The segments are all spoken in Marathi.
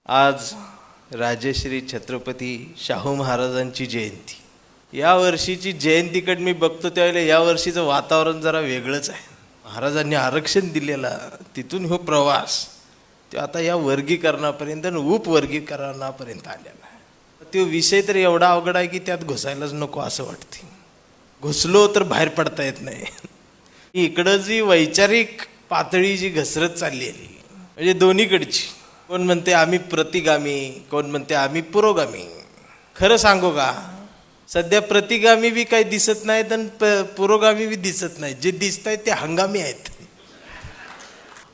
आज राजश्री छत्रपती शाहू महाराजांची जयंती। या वर्षीची जयंतीकडे मी बघतो त्यावेळेला या वर्षीचं वातावरण जरा वेगळंच आहे। महाराजांनी आरक्षण दिलेला तिथून हो प्रवास तो आता या वर्गीकरणापर्यंत आणि उपवर्गीकरणापर्यंत आलेला आहे। तो विषय तर एवढा अवघड आहे की त्यात घुसायलाच नको असं वाटते। घुसलो तर बाहेर पडता येत नाही। इकडं जी वैचारिक पातळी जी घसरत चालली आहे म्हणजे दोन्हीकडची, कोण म्हणते आम्ही प्रतिगामी, कोण म्हणते आम्ही पुरोगामी। खरं सांगू का, सध्या प्रतिगामी बी काही दिसत नाहीत आणि पुरोगामी बी दिसत नाही। जे दिसत आहेत ते हंगामी आहेत,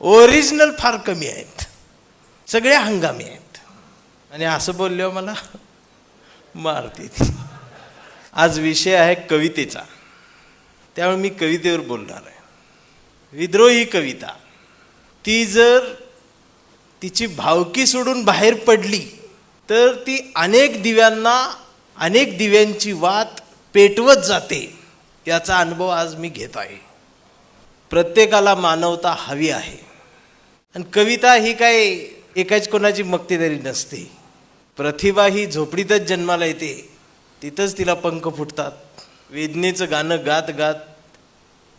ओरिजिनल फार कमी आहेत, सगळे हंगामी आहेत। आणि असं बोलल्यावर मला मारते। आज विषय आहे कवितेचा, त्यामुळे मी कवितेवर बोलणार आहे। विद्रोही कविता ती जर तिची भावकी सोडून बाहेर पडली तर ती अनेक दिव्यांची वात पेटवत जाते, याचा अनुभव आज मी घेत आहे। प्रत्येकाला मानवता हवी आहे आणि कविता ही काय एकाच कोणाची मक्तेदारी नसते। प्रतिभा ही झोपडीतच जन्माला येते, तिथंच तिला पंख फुटतात। वेदनेचं गाणं गात गात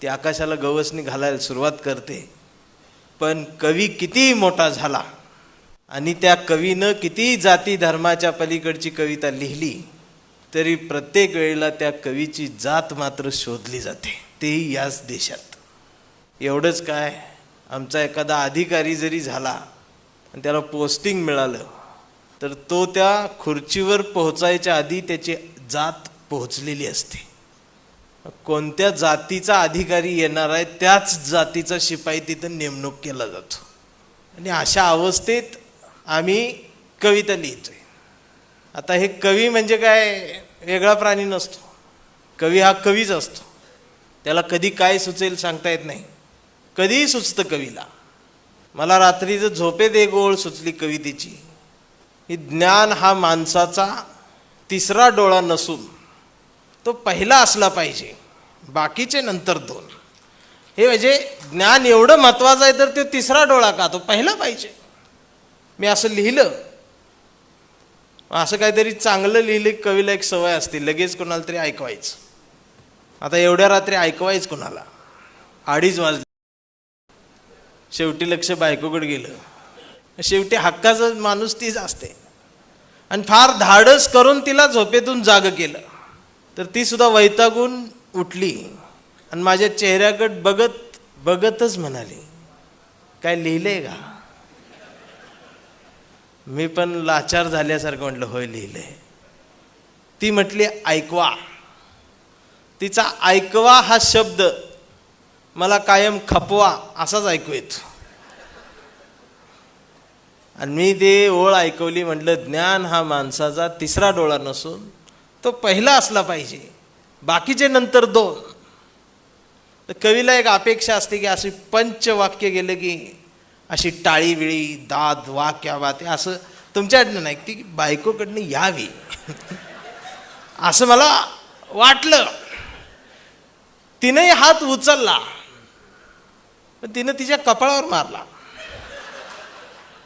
ती आकाशाला गवसणी घालायला सुरुवात करते। पण कवी किती मोठा झाला आणि त्या कवीनं किती जाती धर्माच्या पलीकडची कविता लिहिली तरी प्रत्येक वेळेला त्या कवीची जात मात्र शोधली जाते, तेही याच देशात। एवढंच काय, आमचा एखादा अधिकारी जरी झाला आणि त्याला पोस्टिंग मिळालं तर तो त्या खुर्चीवर पोहोचायच्या आधी त्याची जात पोहोचलेली असते। कोणत्या जातीचा अधिकारी येणार आहे त्याच जातीचा शिपाई तिथं नेमणूक केला जातो। आणि अशा अवस्थेत आम्ही कविता लिहितोय। आता हे कवी म्हणजे काय वेगळा प्राणी नसतो, कवी हा कवीच असतो। त्याला कधी काय सुचेल सांगता येत नाही, कधीही सुचतं कवीला। मला रात्रीचं झोपेत एक ओळ सुचली कवितेची, की ज्ञान हा माणसाचा तिसरा डोळा नसून तो पहिला असला पाहिजे, बाकीचे नंतर दोन। हे म्हणजे ज्ञान एवढं महत्त्वाचं आहे तर तो तिसरा डोळा का, तो पहिला पाहिजे। मी असं लिहिलं, असं काहीतरी चांगलं लिहिलं कवीला एक सवय असते लगेच कोणाला तरी ऐकवायचं। आता एवढ्या रात्री ऐकवायच कोणाला, 2:30 वाजले, शेवटी लक्ष बायकोकडे गेलं। शेवटी हक्काचं माणूस तीच असते आणि फार धाडस करून तिला झोपेतून जाग केलं तर ती सुद्धा वैतागून उठली आणि माझ्या चेहऱ्याकडे बघत बघतच म्हणाली, काय लिहिलंय का? मी पण लाचार झाल्यासारखं म्हटलं, होय लिहिलंय। ती म्हटली ऐकवा। तिचा ऐकवा हा शब्द मला कायम खपवा असाच ऐकू येतो आणि मी ते ओळ ऐकवली। म्हटलं ज्ञान हा माणसाचा तिसरा डोळा नसून तो पहिला असला पाहिजे, बाकीचे नंतर दोन। तर कवीला एक अपेक्षा असते की अशी पंचवाक्य गेलं की अशी टाळी विळी दाद वा क्या बात आहे असं तुमच्याकडनं नाही, ती बायकोकडनं यावी असं मला वाटलं। तिने हात उचलला पण तिनं तिच्या कपाळावर मारला।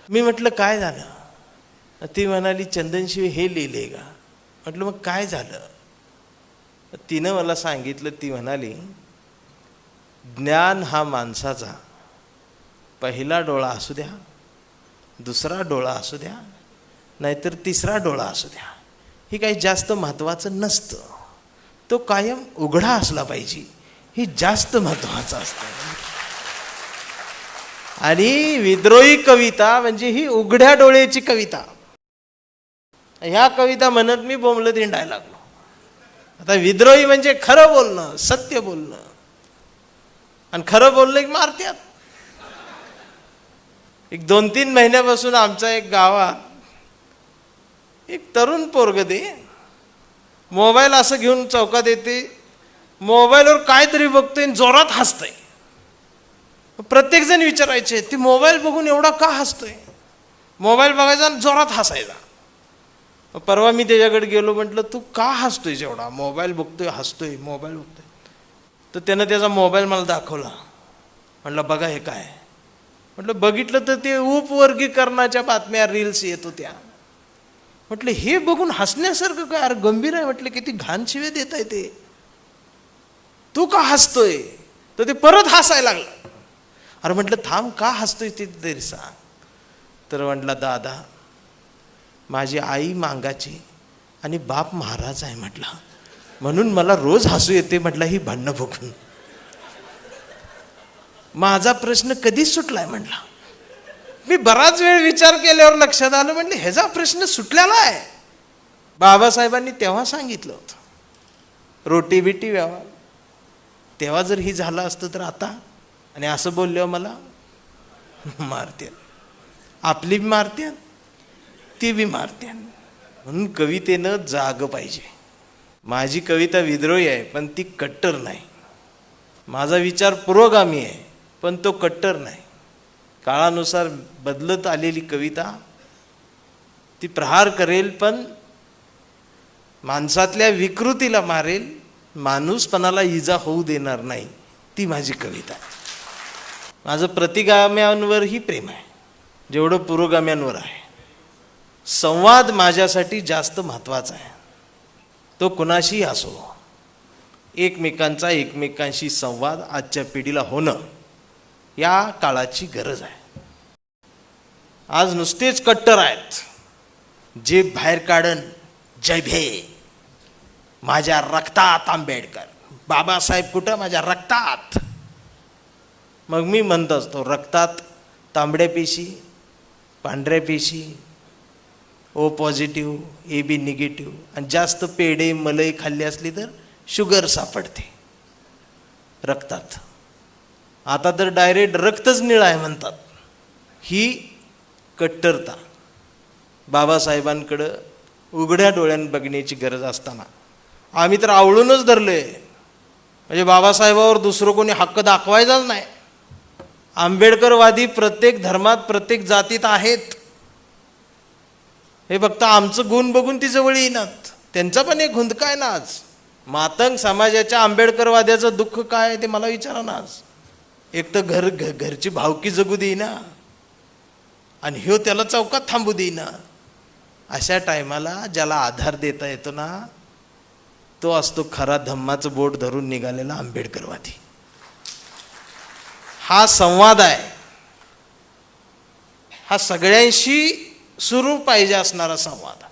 मी म्हटलं काय झालं? ती म्हणाली चंदनशिव हे लिहिले का? म्हटलं मग काय झालं? तिनं मला सांगितलं, ती म्हणाली ज्ञान हा माणसाचा पहिला डोळा असू द्या, दुसरा डोळा असू द्या, नाहीतर तिसरा डोळा असू द्या, हे काही जास्त महत्त्वाचं नसतं, तो कायम उघडा असला पाहिजे, हे जास्त महत्त्वाचं असतं। आणि विद्रोही कविता म्हणजे ही उघड्या डोळ्याची कविता। ह्या कविता म्हणत मी बोंबलत हिंडायला लागलो। आता विद्रोही म्हणजे खरं बोलणं, सत्य बोलणं, आणि खरं बोललं की मारत्यात। एक 2-3 महिन्यापासून आमच्या एक गावात एक तरुण पोरग दे मोबाईल असं घेऊन चौकात येते, मोबाईलवर काहीतरी बघतोय आणि जोरात हसतंय। प्रत्येक जण विचारायचे ती मोबाईल बघून एवढा का हसतोय? मोबाईल बघायचा आणि जोरात हसायचा। परवा मी त्याच्याकडे गेलो, म्हटलं तू का हसतोय एवढा? मोबाईल बघतोय हसतोय, मोबाईल बघतोय। तर त्यानं त्याचा मोबाईल मला दाखवला, म्हटलं बघा हे काय? म्हटलं बघितलं तर ते उपवर्गीकरणाच्या बातम्या रील्स येत होत्या. म्हटलं हे बघून हसण्यासारखं काय, अरे गंभीर आहे. म्हटलं किती घाण शिवे देत आहे ते, तू का हसतोय? तर ते परत हसायला लागला. अरे म्हटलं थांब, का हसतोय ते तरी सांग. तर म्हटलं दादा, माझी आई मांगाची आणि बाप महाराज आहे म्हटलं, म्हणून मला रोज हसू येते म्हटलं ही भांडणं बघून. माझा प्रश्न कधीच सुटलाय म्हटला. मी बराच वेळ विचार केल्यावर लक्षात आलं, म्हटलं ह्याचा प्रश्न सुटलेला आहे. बाबासाहेबांनी तेव्हा सांगितलं होतं, रोटी बिटी व्यवहार. तेव्हा जर ही झालं असतं तर आता, आणि असं बोलल्यावर मला मारते, आपली बी मारते, ती बी मारते. म्हणून कवितेनं जाग पाहिजे. माझी कविता विद्रोही आहे पण ती कट्टर नाही. माझा विचार पुरोगामी आहे पण तो कट्टर नाही. काळानुसार बदलत आलेली कविता ती प्रहार करेल पण माणसातल्या विकृतीला मारेल, माणूसपणाला इजा होऊ देणार नाही. ती माझी कविता आहे. माझं प्रतिगाम्यांवरही प्रेम आहे जेवढं पुरोगाम्यांवर आहे. संवाद माझ्यासाठी जास्त महत्त्वाचा आहे. तो कुणाशी असो, एकमेकांचा एकमेकांशी संवाद आजच्या पिढीला होणं या काळाची गरज आहे. आज नुसतेच कट्टर आहेत, जे बाहेर काढन जय भे, माझ्या रक्तात आंबेडकर, बाबासाहेब कुठं, माझ्या रक्तात. मग मी म्हणत असतो, रक्तात तांबड्या पेशी, पांढऱ्या पेशी, O positive, A B negative, आणि जास्त पेढे मलई खाल्ली असली तर शुगर सापडते रक्तात. आता तर डायरेक्ट रक्तच निळं आहे म्हणतात. ही कट्टरता. बाबासाहेबांकडं उघड्या डोळ्यानं बघण्याची गरज असताना आम्ही तर आवळूनच धरले. म्हणजे बाबासाहेबावर दुसरं कोणी हक्क दाखवायचाच नाही. आंबेडकरवादी प्रत्येक धर्मात प्रत्येक जातीत आहेत. हे फक्त आमचं गुण बघून ती जवळ येईनात. त्यांचा पण एक हुंदका आहे ना. आज मातंग समाजाच्या आंबेडकरवाद्याचं दुःख काय ते मला विचारा ना. आज एक तर घरची भावकी जगू देईना आणि ह्यो त्याला चौकात थांबू देईना. अशा टायमाला ज्याला आधार देता येतो ना, तो असतो खरा धम्माचं बोट धरून निघालेला आंबेडकरवादी. हा संवाद आहे. हा सगळ्यांशी सुरू पाहिजे असणारा संवाद.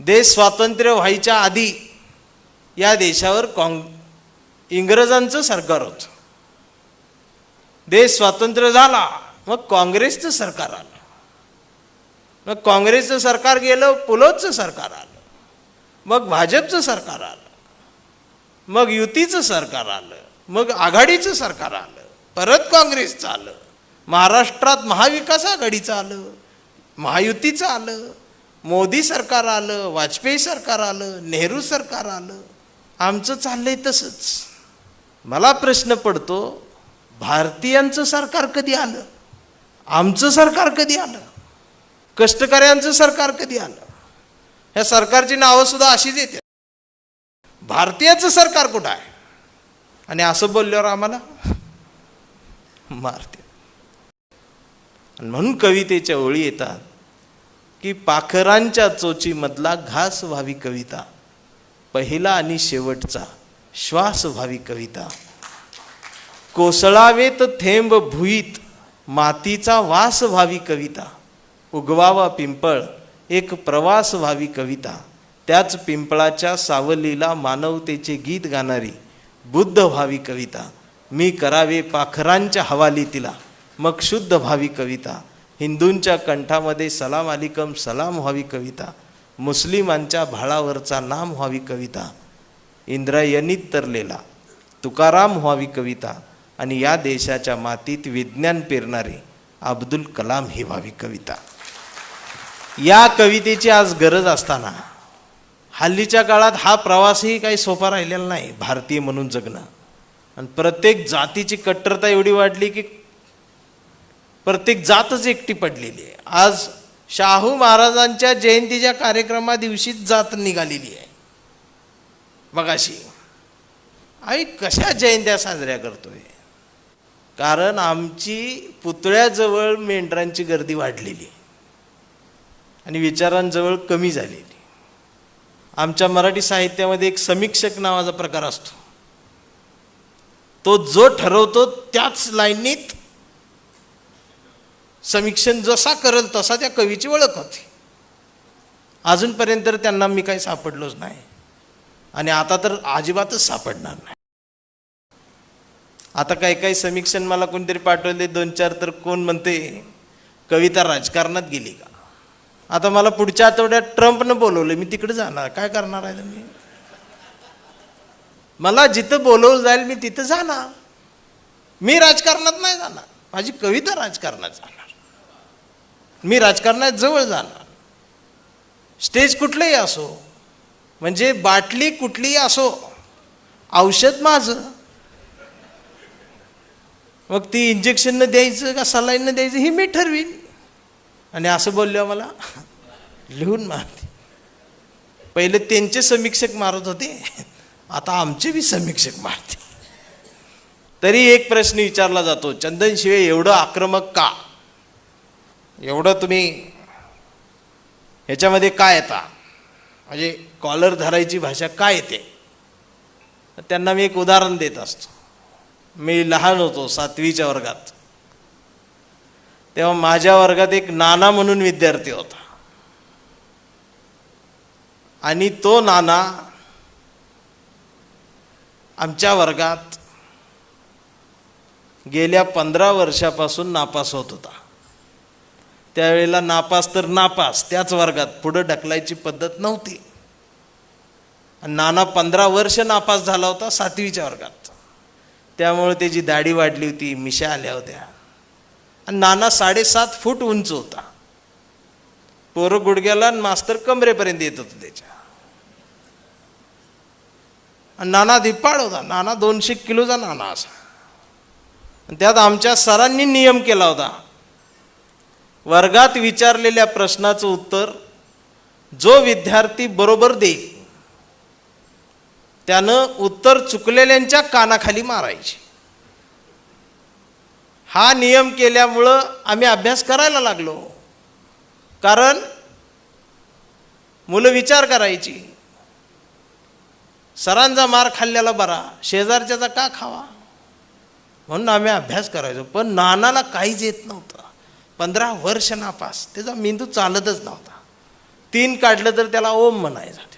देश स्वातंत्र्य व्हायच्या आधी या देशावर इंग्रजांचं सरकार होतं. देश स्वातंत्र्य झाला मग काँग्रेसचं सरकार आलं. मग काँग्रेसचं सरकार गेलं, पुलोचं सरकार आलं, मग भाजपचं सरकार आलं, मग युतीचं सरकार आलं, मग आघाडीचं सरकार आलं, परत काँग्रेसचं आलं, महाराष्ट्रात महाविकास आघाडीचं आलं, महायुतीचं आलं, मोदी सरकार आलं, वाजपेयी सरकार आलं, नेहरू सरकार आलं. आमचं चाललंय तसंच. मला प्रश्न पडतो, भारतीयांचं सरकार कधी आलं? आमचं सरकार कधी आलं? कष्टकऱ्यांचं सरकार कधी आलं? ह्या सरकारची नावं सुद्धा अशीच येतात. भारतीयाचं सरकार कुठं आहे? आणि असं बोलल्यावर आम्हाला मारते. म्हणून कवितेच्या ओळी येतात की पाखरांच्या चोचीमधला घास व्हावी कविता, पहिला आणि शेवटचा श्वास व्हावी कविता, कोसळावेत थेंब भुईत मातीचा वास व्हावी कविता, उगवावा पिंपळ एक प्रवास व्हावी कविता, त्याच पिंपळाच्या सावलीला मानवतेचे गीत गाणारी बुद्ध व्हावी कविता, मी करावे पाखरांच्या हवाली तिला मग शुद्ध व्हावी कविता, हिंदूंच्या कंठामध्ये सलाम अलिकम सलाम व्हावी कविता, मुस्लिमांच्या भाळावरचा नाम व्हावी कविता, इंद्रायणीत तरलेला तुकाराम व्हावी कविता, आणि या देशाच्या मातीत विज्ञान पेरणारे अब्दुल कलाम ही व्हावी कविता. या कवितेची आज गरज असताना हल्लीच्या काळात हा प्रवासही काही सोपा राहिलेला नाही. भारतीय म्हणून जगणं, आणि प्रत्येक जातीची कट्टरता एवढी वाढली की प्रत्येक जातच एकटी पडलेली आहे. आज शाहू महाराजांच्या जयंतीच्या कार्यक्रमा दिवशीच जात निघालेली आहे. मगाशी आई कशा जयंत्या साजऱ्या करतोय. कारण आमची पुतळ्याजवळ मेंढरांची गर्दी वाढलेली आणि विचारांजवळ कमी झालेली. आमच्या मराठी साहित्यामध्ये एक समीक्षक नावाचा प्रकार असतो. तो जो ठरवतो त्याच लाईनीत समीक्षण जसा करेल तसा त्या कवीची ओळख होती. अजूनपर्यंत तर त्यांना मी काही सापडलोच नाही आणि आता तर अजिबातच सापडणार नाही. आता काही समीक्षण मला कोणतरी पाठवले 2-4, तर कोण म्हणते कविता राजकारणात गेली का. आता मला पुढच्या आठवड्यात ट्रम्पनं बोलवलं, मी तिकडे जाणार, काय करणार आहे मी. मला जिथं बोलवलं जाईल मी तिथं जाणार. मी राजकारणात नाही जाणार, माझी कविता राजकारणात जाणार, मी राजकारणात जवळ जाणार. स्टेज कुठलंही असो, म्हणजे बाटली कुठलीही असो, औषध माझं. मग ती इंजेक्शननं द्यायचं का सलाईननं द्यायचं हे मी ठरवीन. आणि असं बोलल्यावर मला लिहून मारते. पहिले त्यांचे समीक्षक मारत होते, आता आमचे बी समीक्षक मारते. तरी एक प्रश्न विचारला जातो, चंदन शिवे एवढं आक्रमक का, एवढं तुम्ही ह्याच्यामध्ये काय येता, म्हणजे कॉलर धरायची भाषा काय येते. त्यांना मी एक उदाहरण देत असतो. मी लहान होतो 7वीच्या वर्गात, तेव्हा माझ्या वर्गात एक नाना म्हणून विद्यार्थी होता आणि तो नाना आमच्या वर्गात गेल्या 15 वर्षापासून नापास होत होता. त्यावेळेला नापास तर नापास, त्याच वर्गात पुढं ढकलायची पद्धत नव्हती. आणि नाना 15 वर्ष नापास झाला होता 7वीच्या वर्गात. त्यामुळे त्याची दाढी वाढली होती, मिशा आल्या होत्या. आणि नाना 7.5 फूट उंच होता. पोरं गुडघ्याला आणि मास्तर कमरेपर्यंत येत होतं त्याच्या. आणि नाना धिप्पाड होता, नाना 200 किलोचा नाना असा. आणि त्यात आमच्या सरांनी नियम केला होता, वर्गात विचारलेल्या प्रश्नाचं उत्तर जो विद्यार्थी बरोबर देईल त्यानं उत्तर चुकलेल्यांच्या कानाखाली मारायचे. हा नियम केल्यामुळं आम्ही अभ्यास करायला लागलो. कारण मुलं विचार करायची, सरांचा मार खाल्ल्याला बरा, शेजारच्याचा का खावा, म्हणून आम्ही अभ्यास करायचो. पण नानाला काहीच येत नव्हतं. 15 वर्ष नापास, त्याचा मेंदू चालतच नव्हता. 3 काढलं तर त्याला ओम म्हणायचा.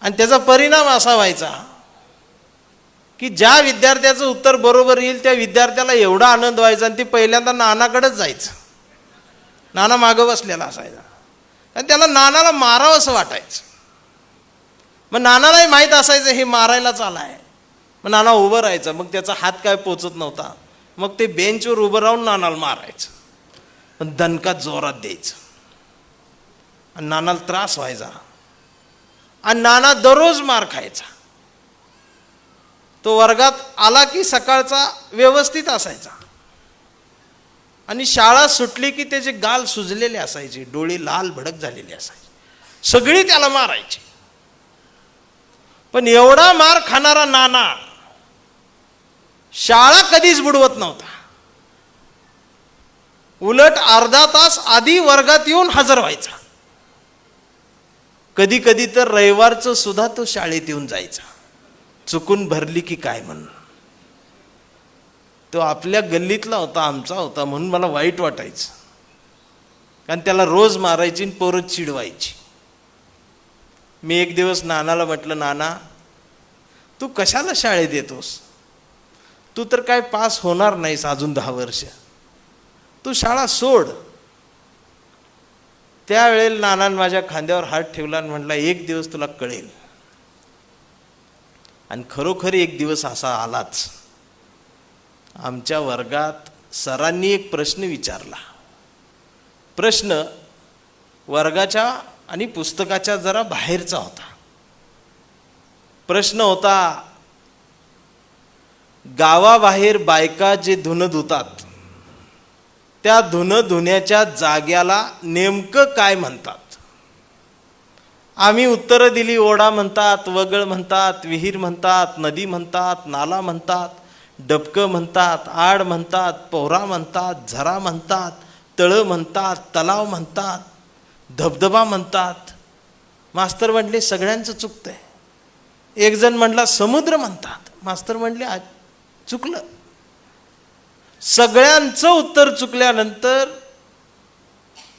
आणि त्याचा परिणाम असा व्हायचा की ज्या विद्यार्थ्याचं उत्तर बरोबर येईल त्या विद्यार्थ्याला एवढा आनंद व्हायचा आणि ते पहिल्यांदा नानाकडेच जायचं. नाना मागं बसलेला असायचा आणि त्याला नानाला मारावं असं वाटायचं. मग नानालाही माहीत असायचं हे मारायलाच आलाय. मग नाना उभं राहायचं, मग त्याचा हात काय पोचत नव्हता, मग ते बेंचवर उभं राहून नानाला मारायचं, पण दणकात जोरात द्यायचं. आणि नानाला त्रास व्हायचा आणि नाना दररोज मार खायचा. तो वर्गात आला की सकाळचा व्यवस्थित असायचा आणि शाळा सुटली की त्याचे गाल सुजलेले असायचे, डोळे लाल भडक झालेले असायचे, सगळी त्याला मारायची. पण एवढा मार खाणारा नाना शाळा कधीच बुडवत नव्हता. उलट अर्धा तास आधी वर्गात येऊन हजर व्हायचा. कधी कधी तर रविवारचं सुद्धा तो शाळेत येऊन जायचा, चुकून भरली की काय म्हणून. तो आपल्या गल्लीतला होता, आमचा होता, म्हणून मला वाईट वाटायचं. कारण त्याला रोज मारायची आणि पोरं चिडवायची. मी एक दिवस नानाला म्हटलं, नाना तू कशाला शाळेत येतोस, तू तर काय पास होणार नाहीस अजून 10 वर्ष, तू शाळा सोड. त्यावेळेला नानानं माझ्या खांद्यावर हात ठेवला आणि म्हटला, एक दिवस तुला कळेल. आणि खरोखर एक दिवस असा आलाच. आमच्या वर्गात सरांनी एक प्रश्न विचारला. प्रश्न वर्गाच्या आणि पुस्तकाच्या जरा बाहेरचा होता. प्रश्न होता, गावाबाहेर बायका जे धुणं धुतात त्या धुणं धुण्याच्या जाग्याला नेमकं काय म्हणतात. आम्ही उत्तरं दिली. ओढा म्हणतात, वगळ म्हणतात, विहीर म्हणतात, नदी म्हणतात, नाला म्हणतात, डबकं म्हणतात, आड म्हणतात, पोहरा म्हणतात, झरा म्हणतात, तळं म्हणतात, तलाव म्हणतात, धबधबा म्हणतात. मास्तर म्हणले सगळ्यांचं चुकतंय. एक जण म्हणला समुद्र म्हणतात. मास्तर म्हणले चुकलं. सगळ्यांचं उत्तर चुकल्यानंतर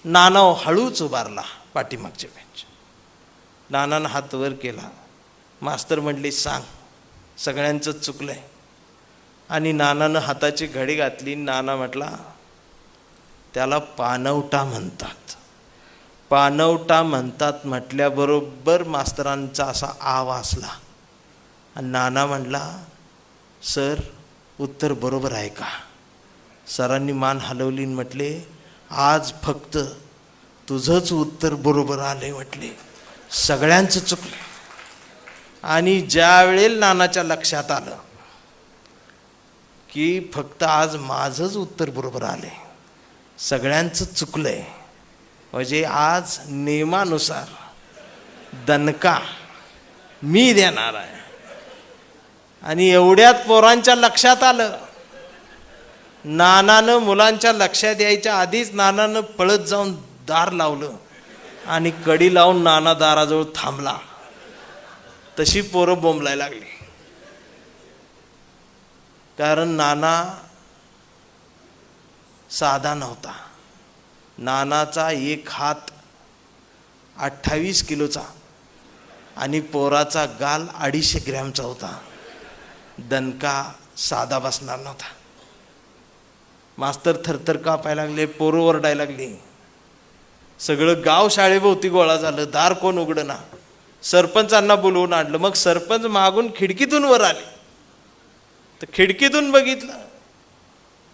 नानाव हळूच उभारला पाठीमागच्या बेंच. नानानं हात वर केला. मास्तर म्हणले सांग, सगळ्यांचं चुकलंय. आणि नानानं हाताची घडी घातली. नाना म्हटला त्याला पाणवटा म्हणतात. पाणवटा म्हणतात म्हटल्याबरोबर मास्तरांचा असा आव असला. आणि नाना म्हणला सर उत्तर बरोबर आहे का? सरांनी मान हलवली म्हटले आज फक्त तुझंच उत्तर बरोबर आलंय म्हटले, सगळ्यांचं चुकलं. आणि ज्या वेळेला नानाच्या लक्षात आलं की फक्त आज माझंच उत्तर बरोबर आलंय, सगळ्यांचं चुकलंय, म्हणजे आज नियमानुसार दणका मी देणार आहे. आणि एवढ्यात पोरांच्या लक्षात आलं. नानानं मुलांच्या लक्षात यायच्या आधीच नानानं पळत जाऊन दार लावलं आणि कडी लावून नाना दाराजवळ थांबला. तशी पोरं बोंबलायला लागली. कारण नाना साधा नव्हता. नानाचा एक हात 28 किलोचा आणि पोराचा गाल 250 ग्रॅमचा होता. दणका साधा बसणार नव्हता. मास्तर थरथर कापायला लागले, पोरं ओरडायला लागली. सगळं गाव शाळेभोवती गोळा झालं. दार कोण उघडना. सरपंचांना बोलवून आणलं. मग सरपंच मागून खिडकीतून वर आले. तर खिडकीतून बघितलं.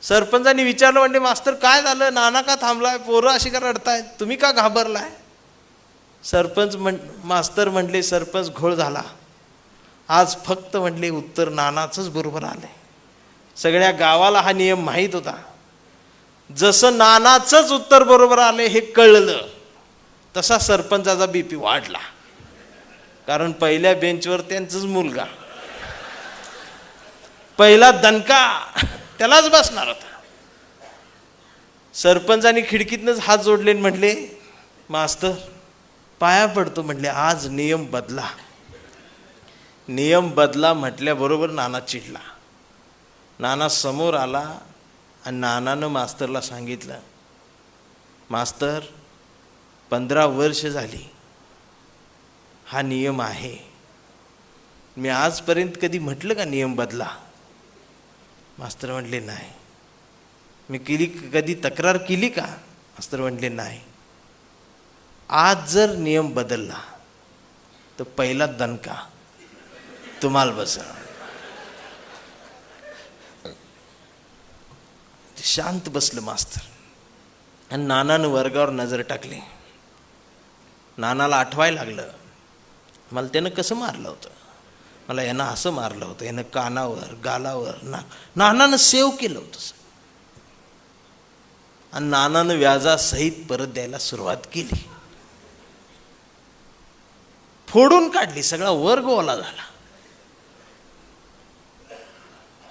सरपंचांनी विचारलं म्हणजे मास्तर काय झालं, नाना का थांबलाय, पोरं अशी का रडतायत, तुम्ही का घाबरलाय? मास्तर म्हणले सरपंच घोळ झाला. आज फक्त म्हणले उत्तर नानाचंच बरोबर आलंय. सगळ्या गावाला हा नियम माहीत होता. जसं नानाचंच उत्तर बरोबर आले हे कळलं तसा सरपंचाचा बीपी वाढला. कारण पहिल्या बेंचवर त्यांचाच मुलगा, पहिला दणका त्यालाच बसणार होता. सरपंचानी खिडकीतनंच हात जोडले म्हटले मास्तर पाया पडतो म्हटले आज नियम बदला. नियम बदला म्हटल्याबरोबर नाना चिडला. नाना समोर आला आणि नानानं मास्तरला सांगितलं मास्तर 15 वर्ष झाली हा नियम आहे. मी आजपर्यंत कधी म्हटलं का नियम बदला? मास्तर म्हणले नाही. मी कधी तक्रार केली का? मास्तर म्हणले नाही. आज जर नियम बदलला तर पहिला दणका तुम्हाला बसणार. शांत बसलं मास्तर. आणि नानानं वर्गावर नजर टाकली. नानाला आठवायला लागलं मला त्यानं कसं मारलं होतं, मला यानं असं मारलं होतं, यानं कानावर गालावर नानानं सेव केलं होतं. आणि नानानं व्याजासहित परत द्यायला सुरुवात केली. फोडून काढली. सगळा वर्ग ओला झाला.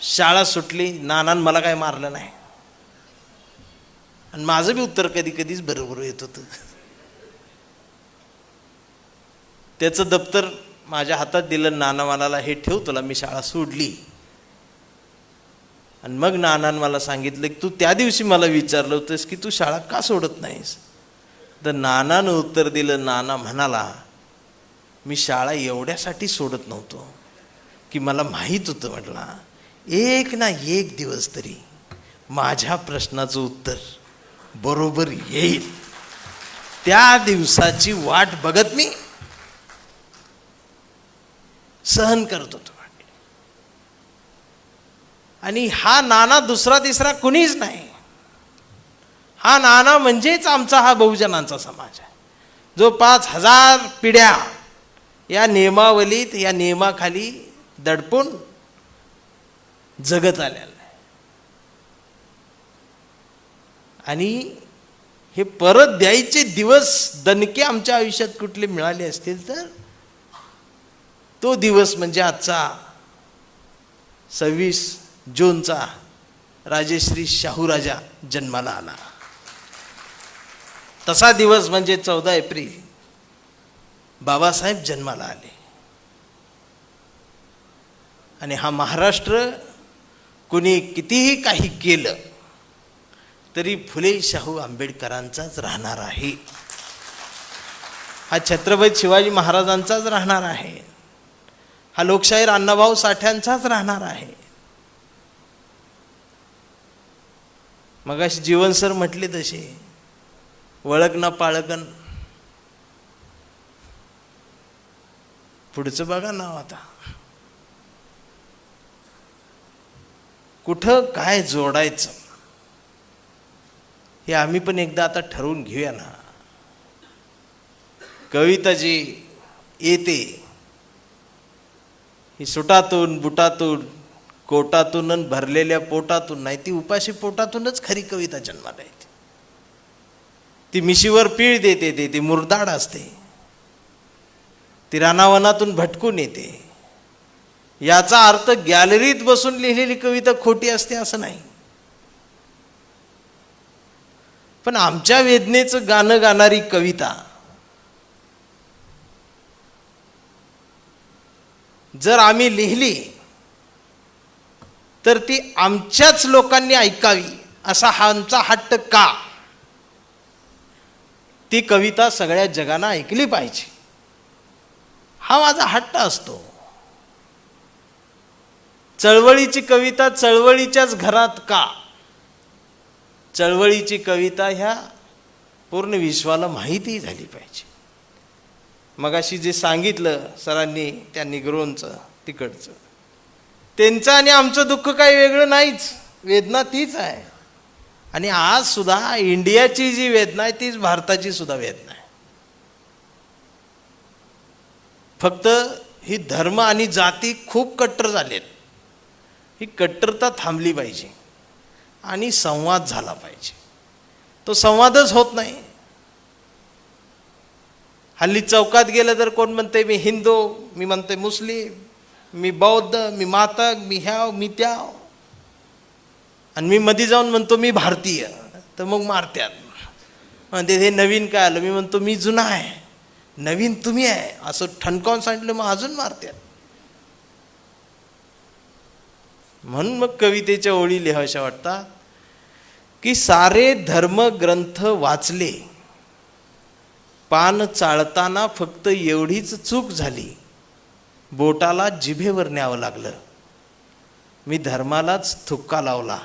शाळा सुटली. नानानं मला काय मारलं नाही. आणि माझं बी उत्तर कधी कधीच बरोबर येत होतं. त्याचं दप्तर माझ्या हातात दिलं. नाना म्हणाला हे ठेव तुला मी शाळा सोडली. आणि मग नानानं मला सांगितलं की तू त्या दिवशी मला विचारलं होतंस की तू शाळा का सोडत नाहीस. तर नानानं उत्तर दिलं. नाना म्हणाला मी शाळा एवढ्यासाठी सोडत नव्हतो की मला माहीत होतं म्हटला एक ना एक दिवस तरी माझ्या प्रश्नाचं उत्तर बरोबर येईल. त्या दिवसाची वाट बघत मी सहन करत होतो. आणि हा नाना दुसरा तिसरा कुणीच नाही. हा नाना म्हणजेच आमचा हा बहुजनांचा समाज आहे जो 5000 पिढ्या या नियमावलीत या नियमाखाली दडपून जगत आलेला आहे. आणि हे परत द्यायचे दिवस दणके आमच्या आयुष्यात कुठले मिळाले असतील तर तो दिवस म्हणजे आजचा 26 जूनचा राजेश्री शाहूराजा जन्माला आला. तसा दिवस म्हणजे 14 एप्रिल बाबासाहेब जन्माला आले. आणि हा महाराष्ट्र कुणी कितीही काही केलं तरी फुले शाहू आंबेडकरांचाच राहणार आहे. हा छत्रपती शिवाजी महाराजांचाच राहणार आहे. हा लोकशाहीर अण्णाभाऊ साठ्यांचाच राहणार आहे. मगाशी जीवन सर म्हटले तसे वळक ना पाळकन. पुढचं बघा नाव आता कुठं काय जोडायचं हे आम्ही पण एकदा आता ठरवून घेऊया ना. कविता जी येते ही सुटातून बुटातून कोटातून भरलेल्या पोटातून नाही, ती उपाशी पोटातूनच खरी कविता जन्माला येते. ती मिशीवर पीळ देते, ती मुरदाड असते, ती रानावनातून भटकून येते. याचा अर्थ गॅलरीत बसून लिहिलेली कविता खोटी असते असं नाही. पण आमच्या वेदनेचं गाणं गाणारी कविता जर आम्ही लिहिली तर ती आमच्याच लोकांनी ऐकावी असा हा आमचा हट्ट का. ती कविता सगळ्या जगानं ऐकली पाहिजे हा माझा हट्ट असतो. चळवळीची कविता चळवळीच्याच घरात का. चळवळीची कविता ह्या पूर्ण विश्वाला माहिती झाली पाहिजे. मगाशी जे सांगितलं सरांनी त्या निग्रोंचं तिकडचं, त्यांचं आणि आमचं दुःख काही वेगळं नाहीच, वेदना तीच आहे. आणि आज सुद्धा इंडियाची जी वेदना आहे तीच भारताची सुद्धा वेदना आहे. फक्त ही धर्म आणि जाती खूप कट्टर झालेत. ही कट्टरता थांबली पाहिजे आणि संवाद झाला पाहिजे. तो संवादच होत नाही. हल्ली चौकात गेलं तर कोण म्हणते मी हिंदू, मी म्हणते मुस्लिम, मी बौद्ध, मी मातक, मी ह्याव मी त्याव, आणि मी मध्ये जाऊन म्हणतो मी भारतीय, तर मग मारत्यात. म्हणते हे नवीन काय आलं, मी म्हणतो मी जुना आहे, नवीन तुम्ही आहे असं ठणकावून सांगितलं मग अजून मारत्यात. म्हणून मग कवितेच्या ओळी लिहाव्याशा वाटतात की सारे धर्मग्रंथ वाचले, पान चाळताना फक्त एवढीच चूक झाली, बोटाला जिभेवर न्यावं लागलं. मी धर्मालाच थुक्का लावला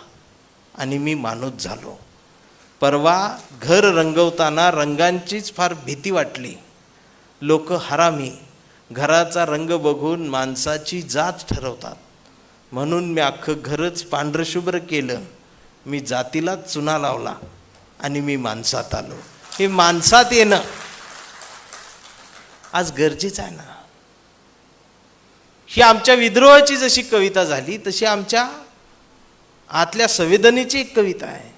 आणि मी माणूस झालो. परवा घर रंगवताना रंगांचीच फार भीती वाटली. लोक हरामी घराचा रंग बघून माणसाची जात ठरवतात. म्हणून मी अख्खं घरच पांढरशुभ्र केलं. मी जातीलाच चुना लावला आणि मी माणसात आलो. हे माणसात येणं आज गरजेचं आहे ना. ही आमच्या विद्रोहाची जशी कविता झाली तशी आमच्या आतल्या संवेदनेची एक कविता आहे.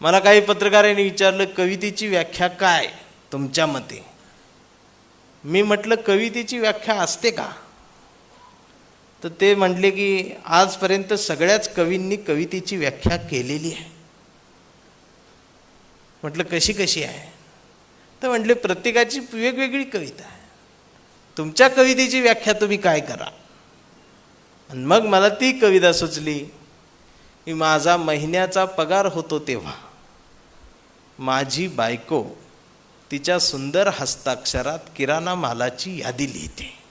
मला काही पत्रकारांनी विचारलं कवितेची व्याख्या काय तुमच्या मते. मी म्हटलं कवितेची व्याख्या असते का. तर ते म्हटले की आजपर्यंत सगळ्याच कवींनी कवितेची व्याख्या केलेली आहे. म्हटलं कशी कशी आहे. तर म्हटले प्रत्येकाची वेगवेगळी कविता आहे. तुमच्या कवितेची व्याख्या तुम्ही काय करा. आणि मग मला ती कविता सुचली की माझा महिन्याचा पगार होतो तेव्हा माझी बायको तिच्या सुंदर हस्ताक्षरात किराणा मालाची यादी लिहिते.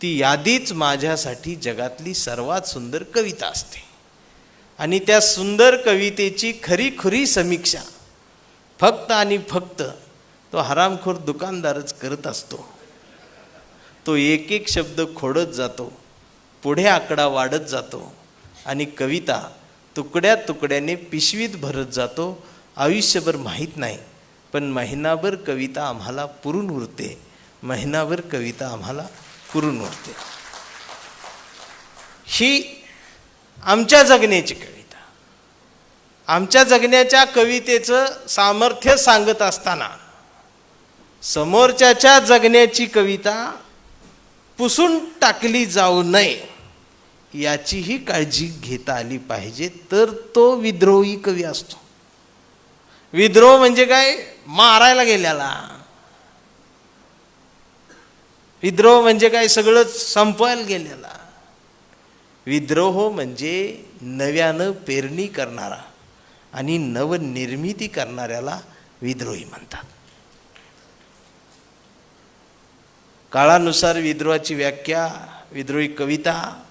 ती यादीच माझ्यासाठी जगातली सर्वात सुंदर कविता असते. आणि त्या सुंदर कवितेची खरी समीक्षा फक्त आणि फक्त तो हरामखोर दुकानदारच करत असतो. तो एक एक शब्द खोडत जातो, पुढे आकडा वाढत जातो आणि कविता तुकड्या तुकड्याने पिशवीत भरत जातो. आयुष्यभर माहीत नाही, पण महिनाभर कविता आम्हाला पुरून उरते. महिनाभर कविता आम्हाला पुरून उरते. ही आमच्या जगण्याची कविता, आमच्या जगण्याच्या कवितेचं सामर्थ्य सांगत असताना समोरच्याच्या जगण्याची कविता पुसून टाकली जाऊ नये याचीही काळजी घेता आली पाहिजे, तर तो विद्रोही कवी असतो. विद्रोह म्हणजे काय? मारायला गेल्याला. विद्रोह म्हणजे काय? सगळंच संपवायला गेलेला. विद्रोह म्हणजे नव्यानं पेरणी करणारा आणि नवनिर्मिती करणाऱ्याला विद्रोही म्हणतात. काळानुसार विद्रोहाची व्याख्या, विद्रोही कविता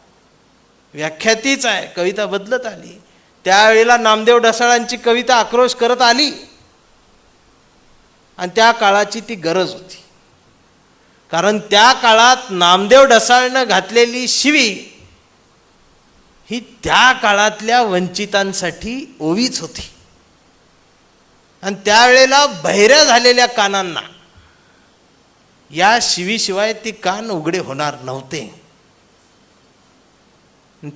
व्याख्या तीच आहे. कविता बदलत आली. त्यावेळेला नामदेव ढसाळांची कविता आक्रोश करत आली आणि त्या काळाची ती गरज होती. कारण त्या काळात नामदेव ढसाळनं घातलेली शिवी ही त्या काळातल्या वंचितांसाठी ओवीच होती. आणि त्यावेळेला बहिऱ्या झालेल्या कानांना या शिवीशिवाय ती कान उघडे होणार नव्हते.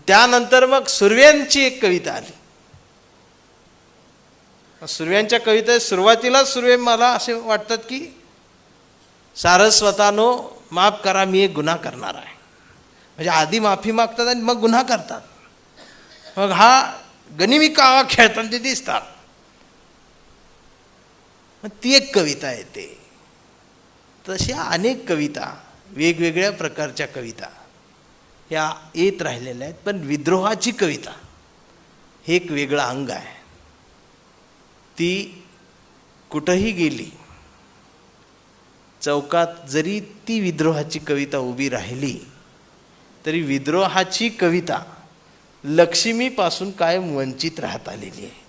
त्यानंतर मग सुर्व्यांची एक कविता आली. सुर्व्यांच्या कवितेत सुरुवातीला सुर्वे मला असे वाटतात की सारस्वतानो माफ करा, मी एक गुन्हा करणार आहे. म्हणजे आधी माफी मागतात आणि मग गुन्हा करतात. मग हा गनिमी कावा खेळताना ते दिसतात. मग ती एक कविता येते. तशा अनेक कविता, वेगवेगळ्या प्रकारच्या कविता या येत राहिलेल्या आहेत. पण विद्रोहाची कविता हे एक वेगळं अंग आहे. ती कुठंही गेली, चौकात जरी ती विद्रोहाची कविता उभी राहिली तरी विद्रोहाची कविता लक्ष्मीपासून कायम वंचित राहत आलेली आहे.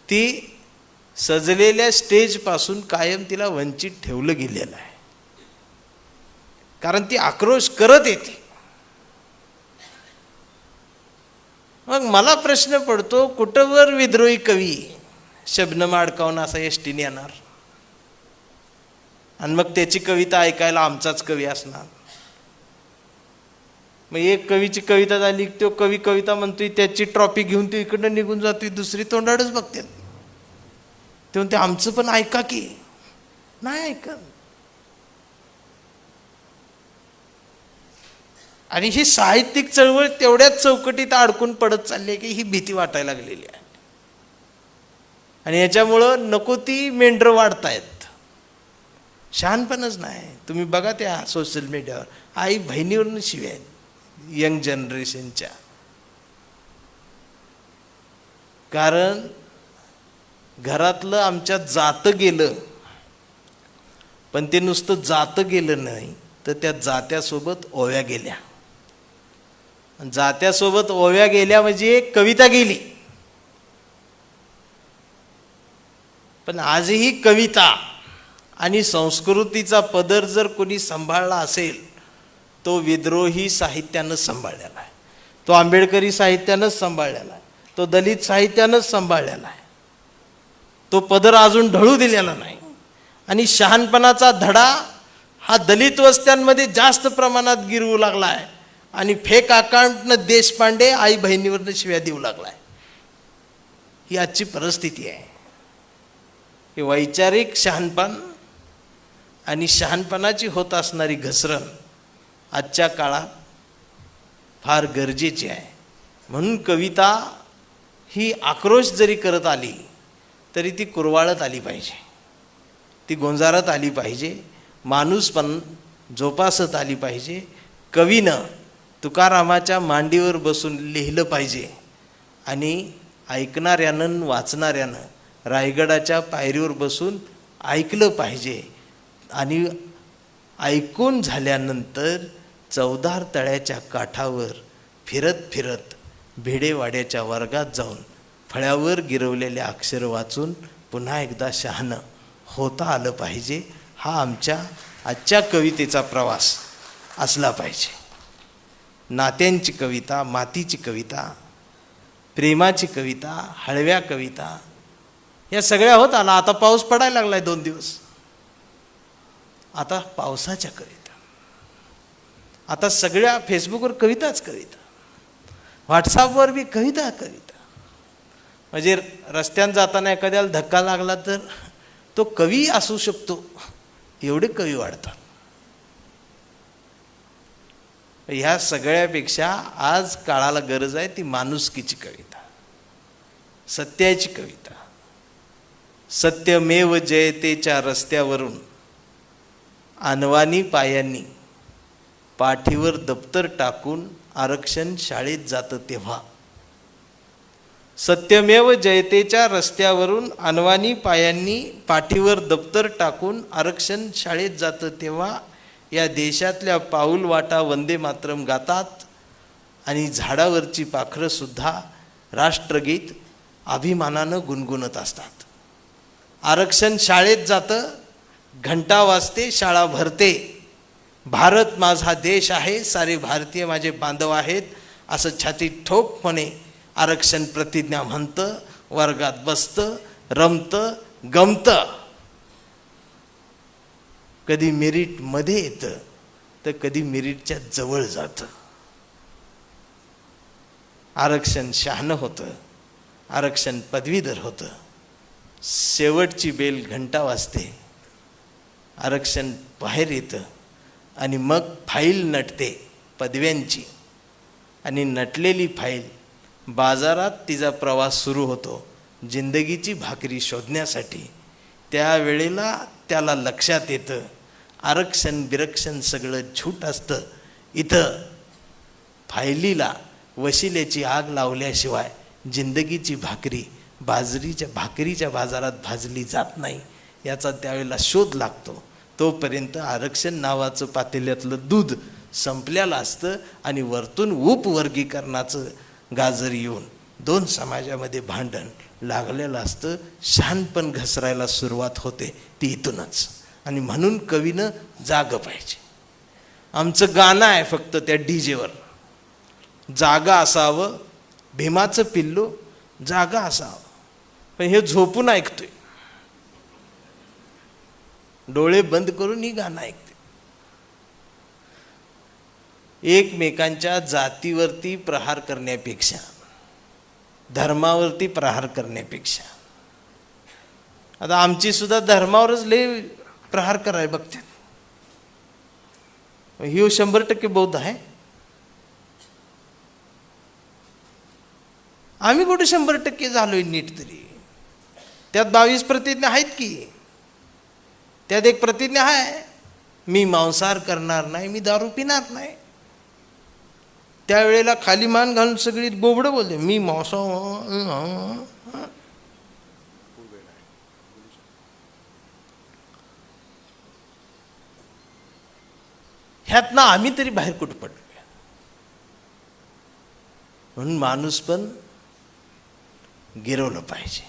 ती सजलेल्या स्टेजपासून कायम तिला वंचित ठेवलं गेलेलं आहे. कारण ती आक्रोश करत येते. मग मला प्रश्न पडतो, कुठंवर विद्रोही कवी शबनम अडकावून असा एसटीने येणार आणि मग त्याची कविता ऐकायला आमचाच कवी असणार. मग एक कवीची कविता झाली, तो कवी कविता म्हणतोय, त्याची ट्रॉफी घेऊन तो इकडनं निघून जातोय, दुसरी तोंडाडच बघते. ते म्हणते आमचं पण ऐका की. नाही ऐकत. आणि ही साहित्यिक चळवळ तेवढ्याच चौकटीत अडकून पडत चालली आहे की ही भीती वाटायला लागलेली आहे. आणि याच्यामुळं नको ती मेंढरं वाढतायत. शहाणपणच नाही. तुम्ही बघा त्या सोशल मीडियावर आई बहिणीवरून शिव्या आहेत यंग जनरेशनच्या. कारण घरातलं आमच्या जातं गेलं, पण ते नुसतं जातं गेलं नाही तर त्या जात्यासोबत ओव्या गेल्या. जात्यासोबत ओव्या गेल्या म्हणजे एक कविता गेली. पण आजही कविता आणि संस्कृतीचा पदर जर कोणी सांभाळला असेल तो विद्रोही साहित्यानं सांभाळलेला आहे. तो आंबेडकरी साहित्यानंच सांभाळलेला आहे. तो दलित साहित्यानंच सांभाळलेला आहे. तो पदर अजून ढळू दिलेला नाही. आणि शहाणपणाचा धडा हा दलित वस्त्यांमध्ये जास्त प्रमाणात गिरवू लागला आहे. आणि फेक अकाउंटनं देशपांडे आई बहिणीवरनं शिव्या देऊ लागलाय. ही आजची परिस्थिती आहे. हे वैचारिक शहाणपण आणि शहाणपणाची होत असणारी घसरण आजच्या काळात फार गरजेची आहे. म्हणून कविता ही आक्रोश जरी करत आली तरी ती कुरवाळत आली पाहिजे, ती गोंजारत आली पाहिजे, माणूसपण जोपासत आली पाहिजे. कवीनं तुकारामाच्या मांडीवर बसून लिहिलं पाहिजे आणि ऐकणाऱ्यानं वाचणाऱ्यानं रायगडाच्या पायरीवर बसून ऐकलं पाहिजे. आणि ऐकून झाल्यानंतर चौदार तळ्याच्या काठावर फिरत फिरत भेडेवाड्याच्या वर्गात जाऊन फळ्यावर गिरवलेल्या अक्षर वाचून पुन्हा एकदा शहाणं होता आलं पाहिजे. हा आमच्या आजच्या कवितेचा प्रवास असला पाहिजे. नात्यांची कविता, मातीची कविता, प्रेमाची कविता, हळव्या कविता या सगळ्या होत आला. आता पाऊस पडायला लागलाय 2 दिवस. आता पावसाच्या कविता, आता सगळ्या फेसबुकवर कविताच कविता. व्हॉट्सअपवर बी कविता कविता. म्हणजे रस्त्यानं जाताना एखाद्याला धक्का लागला तर तो कवी असू शकतो, एवढे कवी वाढतात. ह्या सगळ्यापेक्षा आज काळाला गरज आहे ती माणुसकीची कविता, सत्याची कविता. सत्यमेव जयतेच्या रस्त्यावरून अनवाणी पायांनी पाठीवर दप्तर टाकून आरक्षण शाळेत जातं तेव्हा. सत्यमेव जयतेच्या रस्त्यावरून अनवाणी पायांनी पाठीवर दप्तर टाकून आरक्षण शाळेत जातं तेव्हा या देशातल्या पाऊल वाटा वंदे मातरम गातात आणि झाडावरची पाखरंसुद्धा राष्ट्रगीत अभिमानानं गुणगुणत असतात. आरक्षण शाळेत जातं, घंटा वाजते, शाळा भरते. भारत माझा देश आहे, सारे भारतीय माझे बांधव आहेत असं छातीत ठोकपणे आरक्षण प्रतिज्ञा म्हणतं, वर्गात बसतं, रमतं, गमतं. कधी मेरिटमध्ये येतं तर कधी मेरिटच्या जवळ जातं. आरक्षण शहाणं होतं, आरक्षण पदवीधर होतं. शेवटची बेल घंटा वाजते, आरक्षण बाहेर येतं आणि मग फाईल नटते पदव्यांची. आणि नटलेली फाईल बाजारात तिचा प्रवास सुरू होतो जिंदगीची भाकरी शोधण्यासाठी. त्यावेळेला त्याला लक्षात येतं आरक्षण बिरक्षण सगळं झूट असतं. इथं फायलीला वशिलेची आग लावल्याशिवाय जिंदगीची भाकरी भाकरीच्या बाजारात भाजली जात नाही याचा त्यावेळेला शोध लागतो. तोपर्यंत आरक्षण नावाचं पातेल्यातलं दूध संपलेलं असतं आणि वरतून उपवर्गीकरणाचं गाजर येऊन दोन समाजामध्ये भांडण लागलेलं असतं. शहाणपण घसरायला सुरुवात होते ती इथूनच. आणि म्हणून कवीनं जागं पाहिजे. आमचं गाणं आहे फक्त त्या डीजेवर, जागा असावं भीमाचं पिल्लू जागा असावं. पण हे झोपून ऐकतोय, डोळे बंद करून ही गाणं ऐकते. एकमेकांच्या जातीवरती प्रहार करण्यापेक्षा, धर्मावरती प्रहार करण्यापेक्षा, आता आमची सुद्धा धर्मावरच लय प्रहार कराय बघतात. ही 100% बौद्ध आहे. आम्ही कुठे 100% झालोय नीट तरी. त्यात 22 प्रतिज्ञा आहेत की. त्यात एक प्रतिज्ञा आहे, मी मांसाहार करणार नाही, मी दारू पिणार नाही. त्यावेळेला खाली मान घालून सगळी बोबडं बोलते, मी मांसाहार. ह्यातनं आम्ही तरी बाहेर कुठं पडलो. म्हणून माणूस पण गिरवलं पाहिजे.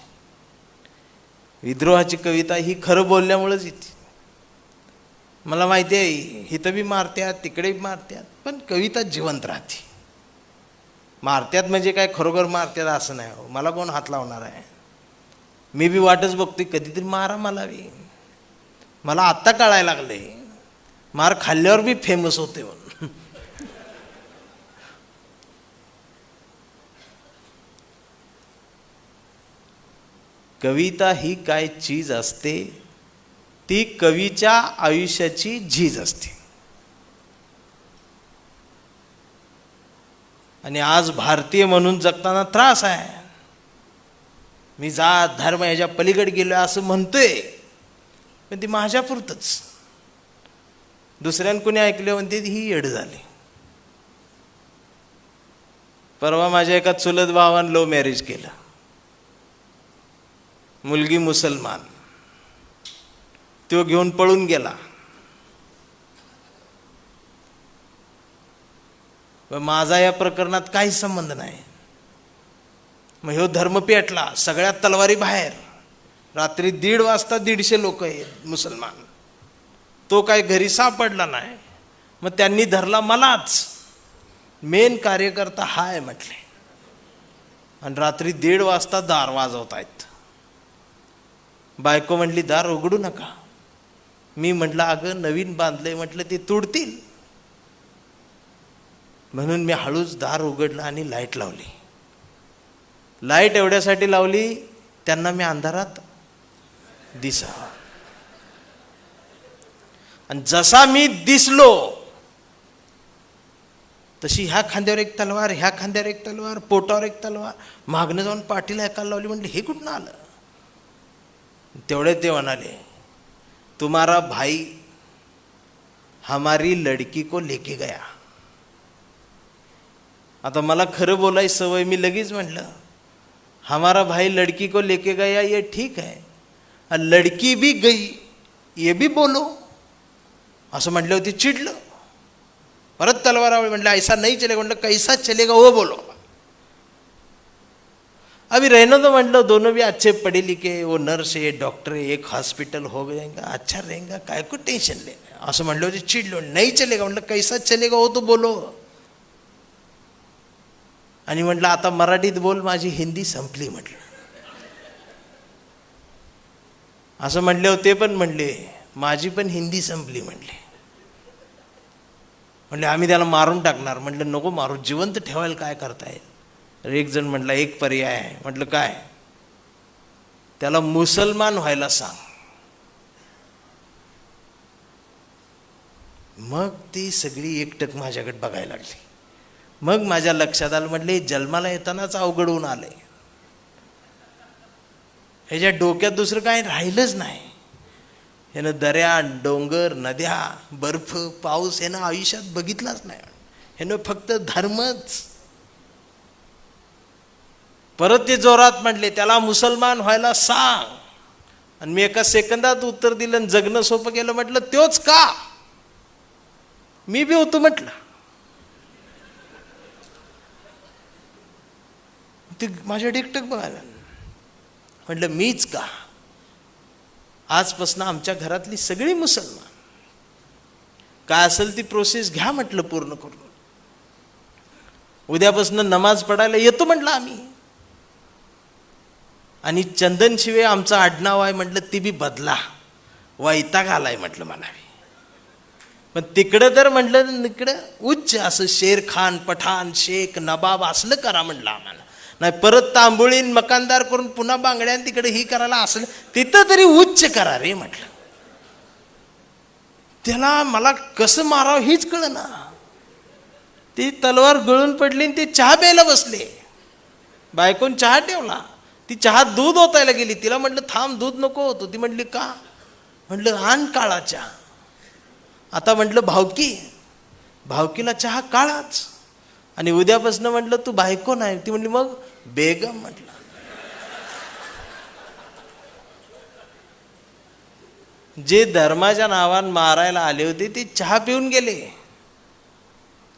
विद्रोहाची कविता ही खरं बोलल्यामुळेच येते. मला माहिती आहे इथं बी मारत्यात तिकडे बी मारत्यात, पण कविता जिवंत राहते. मारत्यात म्हणजे काय खरोखर मारत्यात असं नाही हो. मला कोण हात लावणार आहे. मी बी वाटच बघतोय कधीतरी मारा मला बी. मला आत्ता कळायला लागले मार खाल्ल्यावर बी फेमस होते म्हणून. कविता ही काय चीज असते, ती कवीच्या आयुष्याची झीज असते. आणि आज भारतीय म्हणून जगताना त्रास आहे. मी जात धर्म ह्याच्या पलीकडे गेलो असं म्हणतोय, पण ती माझ्यापुरतंच. दुसऱ्यानं कोणी ऐकले म्हणते ही येड झाली. परवा माझ्या एका चुलत भावानं लव्ह मॅरेज केलं. मुलगी मुसलमान, तो घेऊन पळून गेला. माझा या प्रकरणात काही संबंध नाही. मग ह्यो धर्म पेटला, सगळ्या तलवारी बाहेर. रात्री 1:30 वाजता 150 लोक आहेत मुसलमान. तो काय घरी सापडला नाही. मग त्यांनी धरला मलाच. मेन कार्यकर्ता हा आहे म्हटले. आणि रात्री 1:30 वाजता दार वाजवत आहेत. बायको म्हटली दार उघडू नका. मी म्हटलं अगं नवीन बांधलंय, म्हटलं ते तोडतील. म्हणून मी हळूच दार उघडलं आणि लाईट लावली. लाईट एवढ्यासाठी लावली, त्यांना मी अंधारात दिसावं. आणि जसा मी दिसलो तशी ह्या खांद्यावर एक तलवार, ह्या खांद्यावर एक तलवार, पोटावर एक तलवार, मागणं जाऊन पाठीला एकाला लावली. म्हणले हे कुठून आलं? तेवढे ते म्हणाले, तुम्हारा भाई हमारी लड़की को लेके गया. आता मला खरं बोलायची सवय, मी लगेच म्हटलं हमारा भाई लड़की को लेके गया ये ठीक है, लड़की भी गई ये भी बोलो. असं म्हटलं होती, चिडलं. परत तलवार आवडी. म्हटलं ऐसा नहीं चलेगा. म्हटलं कैसा चलेगा वो बोलो. अभी रहने दो म्हटलं, दोनों भी अच्छे पढ़े लिखे, वो नर्स है डॉक्टर है, एक हॉस्पिटल हो जाएगा, अच्छा रहेगा, काय को टेन्शन लेना. असं म्हटलं होती, चिडलो. नहीं चलेगा. म्हटलं कैसा चलेगा वो तो बोलो. आणि म्हटलं आता मराठीत बोल, माझी हिंदी संपली म्हटलं. असं म्हटले होते, पण म्हणले माझी पण हिंदी संपली म्हणले. म्हणले आम्ही त्याला मारून टाकणार. म्हटलं नको मारू, जिवंत ठेवायला काय करता येईल. एक जण म्हटला एक पर्याय आहे. म्हटलं काय? त्याला मुसलमान व्हायला सांग. मग ती सगळी एकटक माझ्याकडे बघायला लागली. मग माझ्या लक्षात आलं, म्हटले जन्माला येतानाच अवघड होऊन आलंय, ह्याच्या डोक्यात दुसरं काही राहिलंच नाही. ह्यानं दऱ्या, डोंगर, नद्या, बर्फ, पाऊस ह्यानं आयुष्यात बघितलाच नाही. ह्यानं फक्त धर्मच. परत ते जोरात म्हटले त्याला मुसलमान व्हायला सांग. आणि मी एका सेकंदात उत्तर दिलं आणि जगणं सोपं केलं. म्हटलं त्योच का? मी बी होतो म्हटलं. ते माझ्या एकटक बघायला. म्हटलं मीच का? आजपासून आमच्या घरातली सगळी मुसलमान. काय असेल ती प्रोसेस घ्या म्हटलं पूर्ण करून. उद्यापासून नमाज पडायला येतो म्हटलं आम्ही. आणि चंदन शिवे आमचं आडनाव आहे म्हटलं, ती बी बदला, वैताग आलाय म्हटलं मला. पण तिकडं तर म्हटलं इकडं उच्च असं शेर खान, पठाण, शेख, नबाब असलं करा म्हटलं आम्हाला. नाही परत तांबुळीन मकानदार करून पुन्हा बांगड्यान तिकडे ही करायला असलं, तिथं तरी उच्च करा रे म्हटलं. त्याला मला कसं मारावं हीच कळना. ती तलवार गळून पडली आणि ते चहा प्यायला बसले. बायकोन चहा ठेवला. ती चहा दूध ओतायला गेली. तिला म्हटलं थांब, दूध नको होतो. ती म्हटली का? म्हटलं आण काळा चहा. आता म्हटलं भावकी, भावकीला चहा काळाच. आणि उद्यापासून म्हटलं तू बायको नाही. ती म्हटली मग बेगम. म्हटलं जे धर्माच्या नावानं मारायला आले होते ते चहा पिऊन गेले.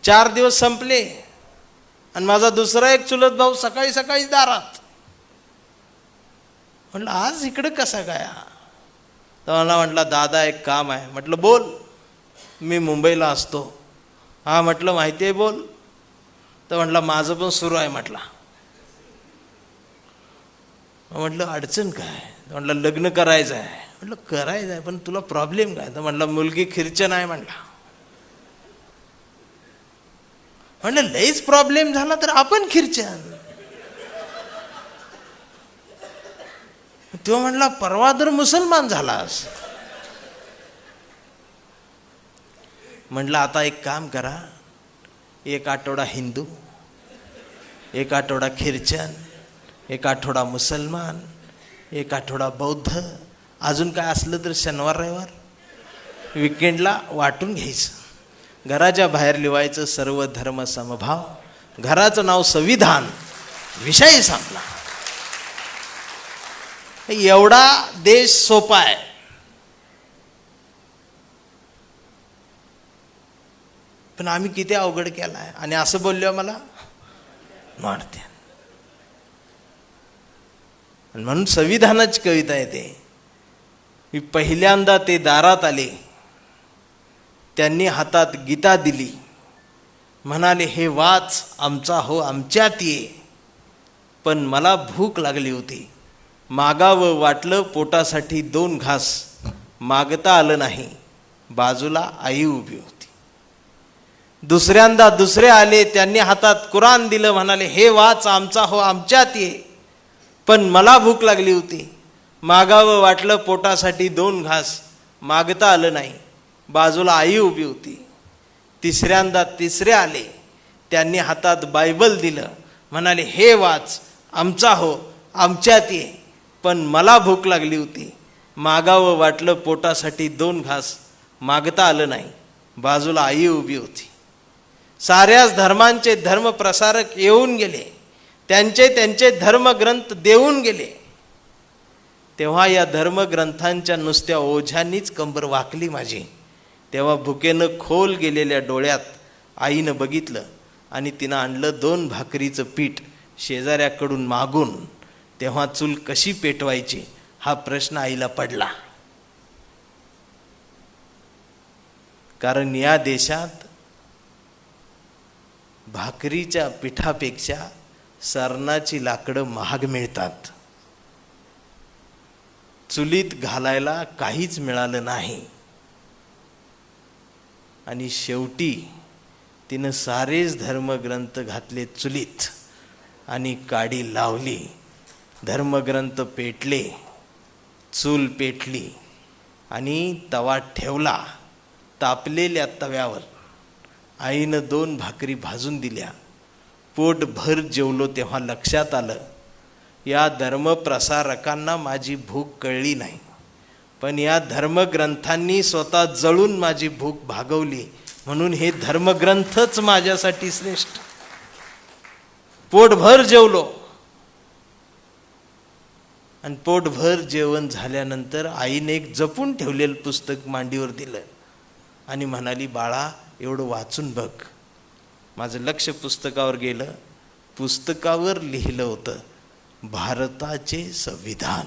4 दिवस संपले. आणि माझा दुसरा एक चुलत भाऊ सकाळी सकाळी दारात. म्हटलं आज इकडे कसा काय? तर मला म्हटलं दादा एक काम आहे. म्हटलं बोल. मी मुंबईला असतो. हा म्हटलं माहिती आहे, बोल. तर म्हटलं माझं पण सुरू आहे म्हटलं. म्हटलं अडचण काय? म्हटलं लग्न करायचं आहे. म्हटलं करायचं आहे, पण तुला प्रॉब्लेम काय? तर म्हटलं मुलगी ख्रिश्चन आहे म्हटलं. म्हटलं लईच प्रॉब्लेम झाला तर आपण ख्रिश्चन. तो म्हटला परवा तर मुसलमान झालास. म्हटलं आता एक काम करा, 1 आठवडा हिंदू, 1 आठवडा ख्रिश्चन, 1 आठवडा मुसलमान, 1 आठवडा बौद्ध, अजून काय असलं तर शनिवार रविवार विकेंडला वाटून घ्यायचं. घराच्या बाहेर लिवायचं सर्व धर्म समभाव. घराचं नाव संविधान. विषय संपला. एवढा देश सोपा आहे. पण आम्ही किती अवघड केला आहे. आणि असं बोलल्यावर मला मारते. म्हणून संविधानाची कविता येते. मी पहिल्यांदा ते दारात आले, त्यांनी हातात गीता दिली, म्हणाले हे वाच आमचा हो आमच्यात ये. पण मला भूक लागली होती, मागावं वाटलं पोटासाठी 2 घास, मागता आलं नाही, बाजूला आई उभी होती. दुसऱ्यांदा दुसरे आले, त्यांनी हातात कुराण दिलं, म्हणाले हे वाच, आमचा हो आमच्यात ये. पण मला भूक लागली होती, मागावं वाटलं पोटासाठी 2 घास, मागता आलं नाही, बाजूला आई उभी होती. तिसऱ्यांदा तिसरे आले, त्यांनी हातात बायबल दिलं, म्हणाले हे वाच, आमचा हो आमच्यात ये. पण मला भूक लागली होती, मागावं वाटलं पोटासाठी 2 घास, मागता आलं नाही, बाजूला आई उभी होती. साऱ्याच धर्मांचे धर्मप्रसारक येऊन गेले, त्यांचे त्यांचे धर्मग्रंथ देऊन गेले. तेव्हा या धर्मग्रंथांच्या नुसत्या ओझ्यांनीच कंबर वाकली माझी. तेव्हा भुकेनं खोल गेलेल्या डोळ्यात आईनं बघितलं आणि तिनं आणलं 2 भाकरीचं पीठ शेजाऱ्याकडून मागून. तेव्हा चूल कशी पेटवायची हा प्रश्न आईला पडला. कारण या देशात भाकरीच्या पिठापेक्षा सरनाची लाकडं महाग मिळतात. चुलीत घालायला काहीच मिळालं नाही. आणि शेवटी तिनं सारेच धर्मग्रंथ घातले चुलीत आणि काडी लावली. धर्मग्रंथ पेटले, चूल पेटली आणि तवा ठेवला. तापलेल्या तव्यावर आईनं 2 भाकरी भाजून दिल्या. पोटभर जेवलो. तेव्हा लक्षात आलं, या धर्मप्रसारकांना माझी भूक कळली नाही, पण या धर्मग्रंथांनी स्वतः जळून माझी भूक भागवली. म्हणून हे धर्मग्रंथच माझ्यासाठी श्रेष्ठ. पोटभर जेवलो आणि पोटभर जेवण झाल्यानंतर आईने एक जपून ठेवलेलं पुस्तक मांडीवर दिलं आणि म्हणाली, बाळा एवढं वाचून बघ. माझं लक्ष पुस्तकावर गेलं. पुस्तकावर लिहिलं होतं भारताचे संविधान.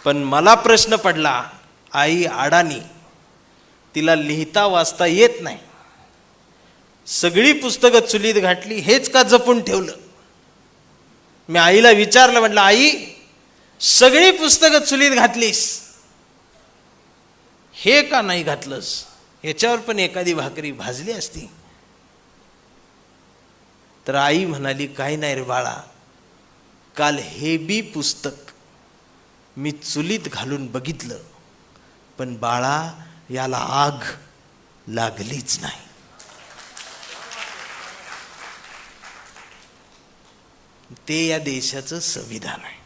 पण मला प्रश्न पडला, आई अडाणी, तिला लिहिता वाचता येत नाही, सगळी पुस्तकं चुलीत घातली, हेच का जपून ठेवलं? मी आईला विचारलं, म्हटलं आई सगळी पुस्तकं चुलीत घातलीस, हे का नाही घातलंस? याच्यावर पण एखादी भाकरी भाजली असती. तर आई म्हणाली, काही नाही रे बाळा, काल हे बी पुस्तक मी चुलीत घालून बघितलं, पण बाळा याला आग लागलीच नाही. ते या देशाचं संविधान आहे.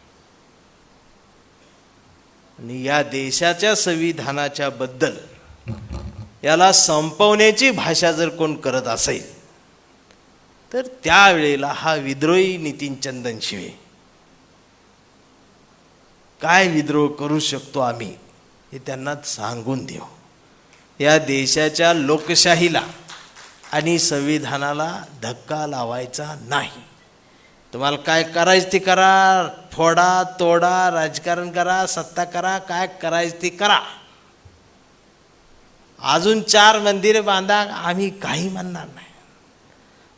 आणि या देशाच्या संविधानाच्या बद्दल याला संपवण्याची भाषा जर कोण करत असेल तर त्यावेळेला हा विद्रोही नितीन चंदन शिवे. काय विद्रोह करू शकतो आम्ही हे त्यांना सांगून देऊ. या देशाच्या लोकशाहीला आणि संविधानाला धक्का लावायचा नाही. तुम्हाला काय करायचं ते करा, फोडा तोडा, राजकारण करा, सत्ता करा, काय करायचं ते करा. अजून 4 मंदिरे बांधा, आम्ही काही म्हणणार नाही.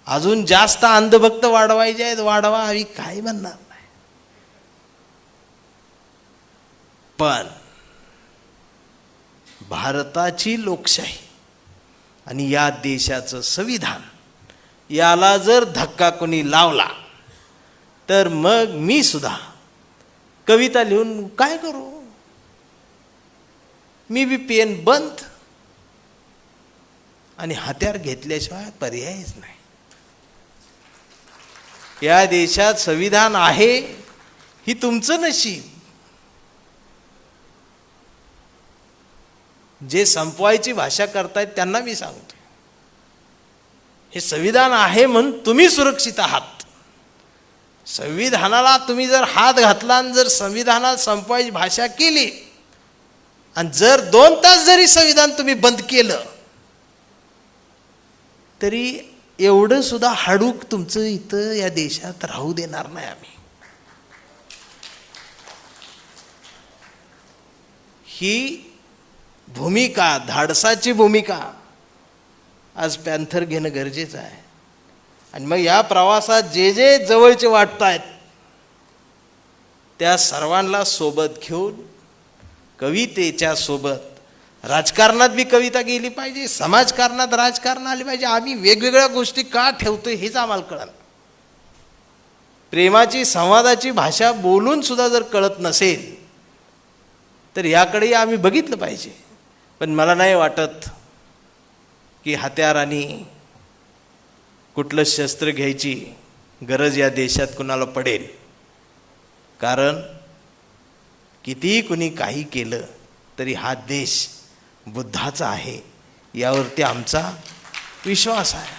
अजून जास्त अंधभक्त वाढवायचे आहेत, वाढवा, आम्ही काही म्हणणार नाही. पण भारताची लोकशाही आणि या देशाचं संविधान याला जर धक्का कोणी लावला तर मग मी सुद्धा कविता लिहून काय करू? मी बी पेन बंद आणि हत्यार घेतल्याशिवाय पर्यायच नाही. या देशात संविधान आहे ही तुमचं नशीब. जे संपवायची भाषा करतायत त्यांना मी सांगतो, हे संविधान आहे म्हणून तुम्ही सुरक्षित आहात. संविधानाला तुम्ही जर हात घातला आणि जर संविधानाला संपवायची भाषा केली आणि जर 2 तास जरी संविधान तुम्ही बंद केलं तरी एवढं सुद्धा हाडूक तुमचं इथं या देशात राहू देणार नाही आम्ही. ही भूमिका, धाडसाची भूमिका आज पॅन्थर घेणं गरजेचं आहे. आणि मग या प्रवासात जे जे जवळचे वाटतायत त्या सर्वांना सोबत घेऊन कवितेच्या सोबत राजकारणात बी कविता गेली पाहिजे, समाजकारणात राजकारण आली पाहिजे. आम्ही वेगवेगळ्या गोष्टी का ठेवतोय हेच आम्हाला कळलं. प्रेमाची संवादाची भाषा बोलून सुद्धा जर कळत नसेल तर याकडेही आम्ही बघितलं पाहिजे. पण मला नाही वाटत की हत्यार आणि कुठलं शस्त्र घ्यायची गरज या देशात कुणाला पडेल. कारण कितीही कुणी काही केलं तरी हा देश बुद्धाचा आहे, यावरती आमचा विश्वास आहे.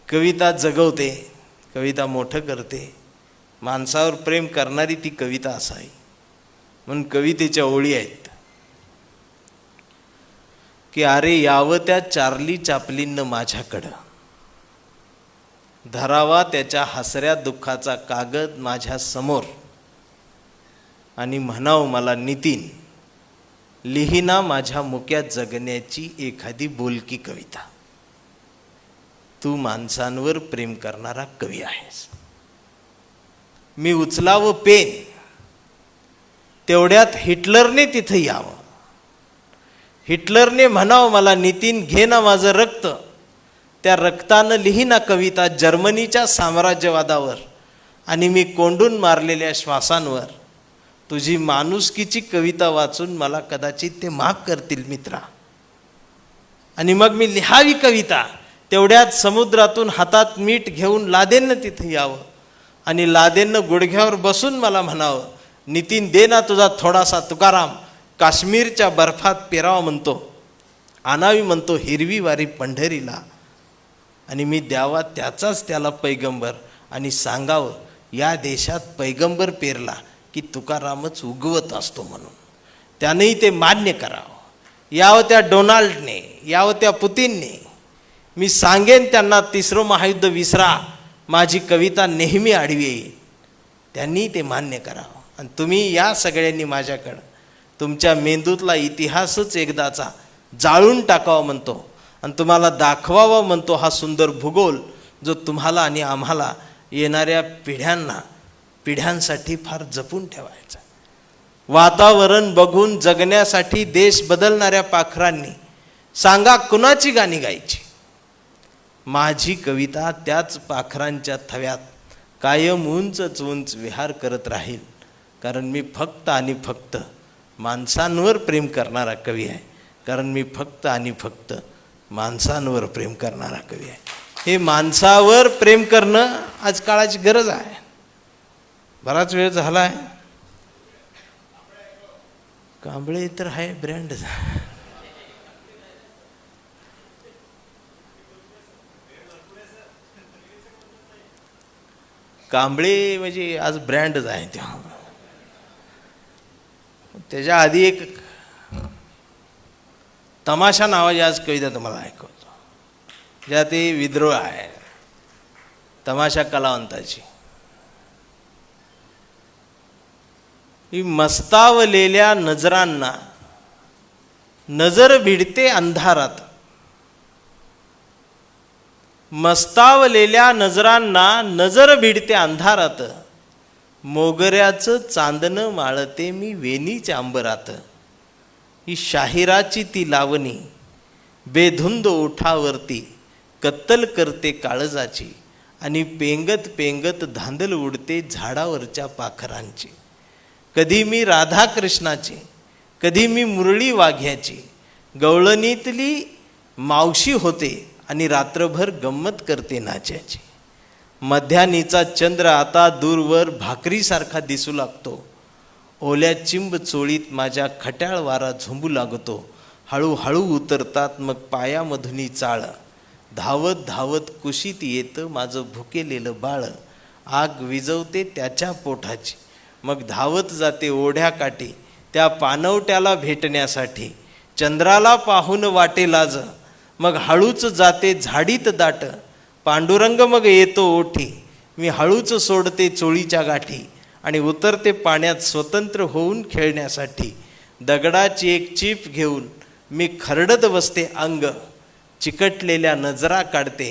कविता जगवते, कविता मोठं करते. माणसावर प्रेम करणारी ती कविता असावी. म्हणून कवितेच्या ओळी आहेत की अरे यावं त्या चार्ली चॅप्लिननं माझ्याकडं, धरावा त्याच्या हसऱ्या दुःखाचा कागद माझ्या समोर, आणि म्हणावं मला नितीन, लिहिना माझ्या मुक्यात जगण्याची एखादी बोलकी कविता. तू माणसांवर प्रेम करणारा कवी आहेस. मी उचलावं पेन, तेवढ्यात हिटलरने तिथं यावं. हिटलरने म्हणावं मला नितीन, घे ना माझं रक्त, त्या रक्तानं लिहिना कविता जर्मनीच्या साम्राज्यवादावर, आणि मी कोंडून मारलेल्या श्वासांवर. तुझी माणुसकीची कविता वाचून मला कदाचित ते माफ करतील मित्रा. आणि मग मी लिहावी कविता, तेवढ्यात समुद्रातून हातात मीठ घेऊन लादेननं तिथं यावं, आणि लादेननं गुडघ्यावर बसून मला म्हणावं, नितीन दे ना तुझा थोडासा तुकाराम, काश्मीरच्या बर्फात पेरावा म्हणतो, आणावी म्हणतो हिरवी वारी पंढरीला, आणि मी द्यावा त्याचाच त्याला पैगंबर, आणि सांगावं या देशात पैगंबर पेरला की तुकारामच उगवत असतो म्हणून. त्यानेही ते मान्य करावं. यावं त्या डोनाल्डने, यावं त्या पुतीनने. मी सांगेन त्यांना तिसरं महायुद्ध विसरा, माझी कविता नेहमी आडवी येईल. त्यांनी ते मान्य करावं. आणि तुम्ही या सगळ्यांनी माझ्याकडं तुमच्या मेंदूतला इतिहासच एकदाचा जाळून टाकावा म्हणतो, आणि तुम्हाला दाखवावा म्हणतो हा सुंदर भूगोल, जो तुम्हाला आणि आम्हाला येणाऱ्या पिढ्यांसाठी फार जपून ठेवायचा. वातावरण बघून जगण्यासाठी देश बदलणाऱ्या पाखरांनी सांगा कुणाची गाणी गायची. माझी कविता त्याच पाखरांच्या थव्यात कायम उंच उंच विहार करत राहील, कारण मी फक्त आणि फक्त माणसांवर प्रेम करणारा कवी आहे. कारण मी फक्त आणि फक्त माणसांवर प्रेम करणारा कवी आहे. हे माणसावर प्रेम करणं आज काळाची गरज आहे. बराच वेळ झाला आहे. कांबळे तर आहे ब्रँड. कांबळे म्हणजे आज ब्रँडच आहे. त्याच्या आधी एक तमाशा नावाची आज कविता तुम्हाला ऐकवतो, ज्यात ते विद्रोह आहे तमाशा कलावंताची. ही मस्तावलेल्या नजरांना नजर भिडते अंधारात, मस्तावलेल्या नजरांना नजर भिडते अंधारात, मोगऱ्याचं चांदणं माळते मी वेणीच्या अंबरात. ही शाहिराची ती लावणी बेधुंद ओठावरती कत्तल करते काळजाची, आणि पेंगत पेंगत धांदल उडते झाडावरच्या पाखरांची. कधी मी राधाकृष्णाची, कधी मी मुरळी वाघ्याची, गवळणीतली मावशी होते आणि रात्रभर गंमत करते नाच्याची. मध्यानीचा चंद्र आता दूरवर भाकरीसारखा दिसू लागतो, ओल्या चिंब चोळीत माझ्या खट्याळ वारा झोंबू लागतो. हळूहळू उतरतात मग पायामधुनी चाळ, धावत धावत कुशीत येतं माझं भुकेलेलं बाळ. आग विजवते त्याच्या पोटाची, मग धावत जाते ओढ्याकाठी त्या पानवट्याला भेटण्यासाठी. चंद्राला पाहून वाटे लाज, मग हळूच जाते झाडीत दाट. पांडुरंग मग येतो ओठी, मी हळूच सोडते चोळीच्या गाठी, आणि उतरते पाण्यात स्वतंत्र होऊन खेळण्यासाठी. दगडाची एक चीप घेऊन मी खरडत बसते अंग, चिकटलेल्या नजरा काढते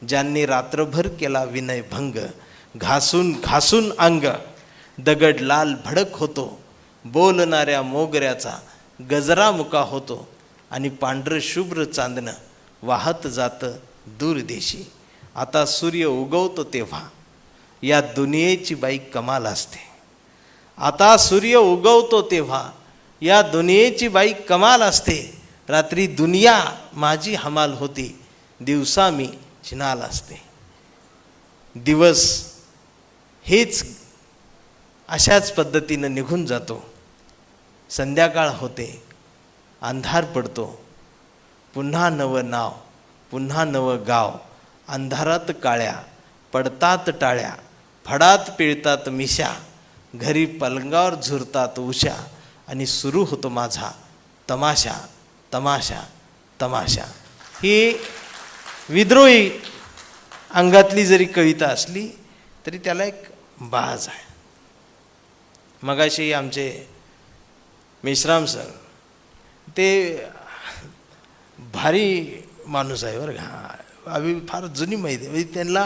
ज्यांनी रात्रभर केला विनयभंग. घासून घासून अंग दगड लाल भडक होतो, बोलणाऱ्या मोगऱ्याचा गजरा मुका होतो आणि पांढरं शुभ्र चांदणं वाहत जातं दूरदेशी. आता सूर्य उगवतो तेव्हा या दुनियेची बाई कमाल असते. आता सूर्य उगवतो तेव्हा या दुनियेची बाई कमाल असते. रात्री दुनिया माझी हमाल होती, दिवसा मी चिनाल असते. दिवस हेच अशाच पद्धतीनं निघून जातो. संध्याकाळ होते, अंधार पडतो. पुन्हा नवं नाव, पुन्हा नवं गाव. अंधारात काळ्या पडतात टाळ्या, फडात पिळतात मिशा. घरी पलंगावर झुरतात उषा आणि सुरू होतो माझा तमाशा तमाशा तमाशा. ही विद्रोही अंगातली जरी कविता असली तरी त्याला एक बाज आहे. मगाशी आमचे मेश्राम सर, ते भारी माणूस आहे बरं का. आम्ही फार जुनी माहिती म्हणजे त्यांना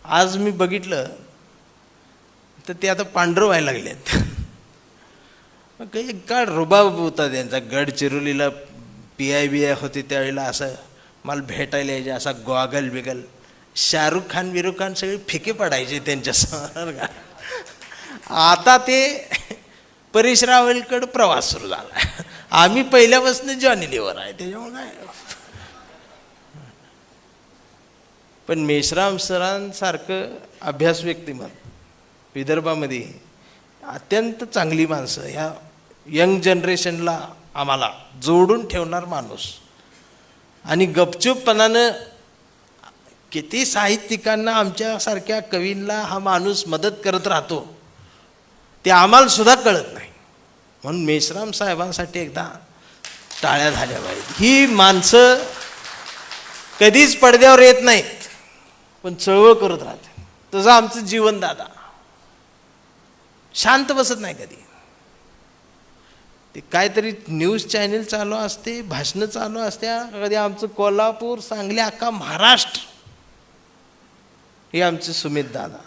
आज मी बघितलं तर ते आता पांढरं व्हायला लागलेत. काही काय रुबाब होता त्यांचा. गडचिरोलीला PI होते त्यावेळेला असं मला भेटायला यायचे, असा गॉगल बिगल. शाहरुख खान सगळे फिके पडायचे त्यांच्यासमोर का. आता ते परेश रावलकडं प्रवास सुरू झाला. आम्ही पहिल्यापासून जॉनी लिव्हर आहे त्याच्यामुळे काय. पण मेश्राम सरांसारखं अभ्यास व्यक्तिमत्व विदर्भामध्ये अत्यंत चांगली माणसं, ह्या यंग जनरेशनला आम्हाला जोडून ठेवणार माणूस. आणि गपचूपपणानं किती साहित्यिकांना, आमच्यासारख्या कवींना हा माणूस मदत करत राहतो ते आम्हाला सुद्धा कळत नाही. म्हणून मेश्राम साहेबांसाठी एकदा टाळ्या झाल्या पाहिजे. ही माणसं कधीच पडद्यावर येत नाहीत पण चळवळ करत राहते. तसं आमचं जीवनदादा शांत बसत नाही कधी. ते काहीतरी न्यूज चॅनल चालू असते, भाषणं चालू असत्या. कधी आमचं कोल्हापूर, सांगली, अख्खा महाराष्ट्र हे आमचे सुमित दादा.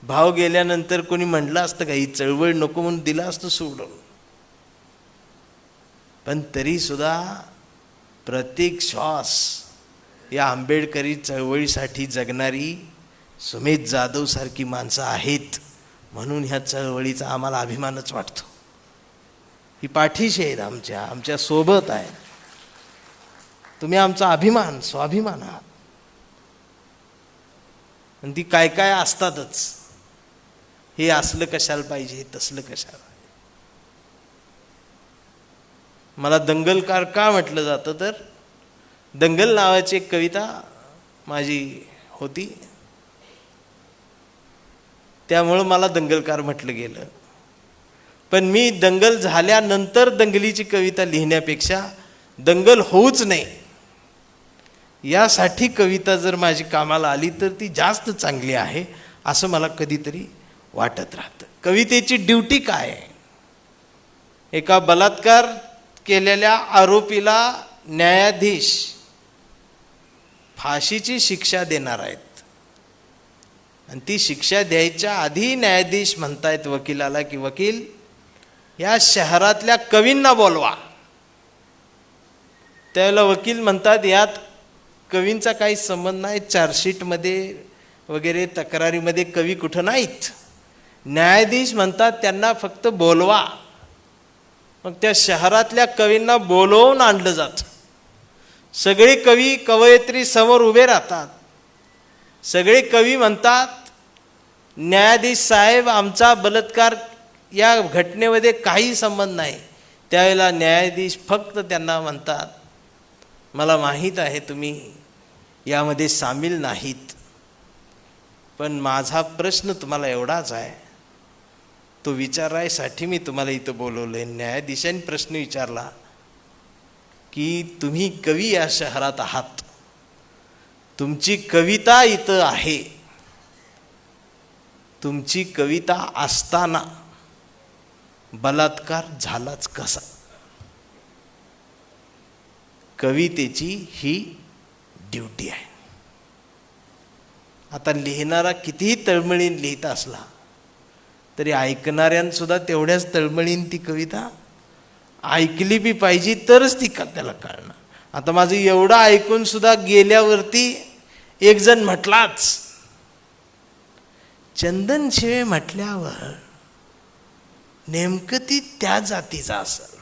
भाव गेल्यानंतर कोणी म्हटलं असतं का ही चळवळ नको म्हणून दिलं असतं सोडून. पण तरी सुद्धा प्रत्येक श्वास या आंबेडकरी चळवळीसाठी जगणारी सुमित जाधव सारखी माणसं आहेत. म्हणून ह्या चळवळीचा आम्हाला अभिमानच वाटतो. ही पाठीशी आहेत, आमच्या सोबत आहे. तुम्ही आमचा अभिमान, स्वाभिमान आहात. आणि ती काय काय असतातच. हे असलं कशाला पाहिजे, तसलं कशाला. मला दंगलकार का म्हटलं जातं तर दंगल नावाची एक कविता माझी होती, त्यामुळं मला दंगलकार म्हटलं गेलं. पण मी दंगल झाल्यानंतर दंगलीची कविता लिहिण्यापेक्षा दंगल होऊच नये यासाठी कविता जर माझी कामाला आली तर ती जास्त चांगली आहे असं मला कधीतरी वाटत राहतं. कवितेची ड्युटी काय आहे? एका बलात्कार केलेल्या आरोपीला न्यायाधीश फाशीची शिक्षा देणार आहेत. आणि ती शिक्षा द्यायच्या आधी न्यायाधीश म्हणतायत वकिलाला की वकील या शहरातल्या कवींना बोलवा. त्यावेळेला वकील म्हणतात यात कवींचा काही संबंध नाही, चार्जशीटमध्ये वगैरे तक्रारीमध्ये कवी कुठं नाहीत. न्यायाधीश म्हणतात त्यांना फक्त बोलवा. मग त्या शहरातल्या कवींना बोलवून आणलं जातं. सगळे कवी कवयित्री समोर उभे राहतात. सगळे कवी म्हणतात न्यायाधीश साहेब आमचा बलात्कार या घटनेमध्ये काही संबंध नाही. त्यावेळेला न्यायाधीश फक्त त्यांना म्हणतात मला माहीत आहे तुम्ही यामध्ये सामील नाहीत, पण माझा प्रश्न तुम्हाला एवढाच आहे, तो विचारायसाठी मी तुम्हाला इथं बोलवलं आहे. न्यायाधीशांनी प्रश्न विचारला की तुम्ही कवी या शहरात आहात, तुमची कविता इथं आहे, तुमची कविता असताना बलात्कार झालाच कसा? कवितेची ही ड्युटी आहे. आता लिहिणारा कितीही तळमळीने लिहित असला तरी ऐकणाऱ्यांसुद्धा तेवढ्याच तळमळीन ती कविता ऐकली बी पाहिजे तरच ती त्याला कळणार. आता माझं एवढं ऐकून सुद्धा गेल्यावरती एक जण म्हटलाच, चंदन शिवे म्हटल्यावर नेमकं ती त्या जातीचा असेल.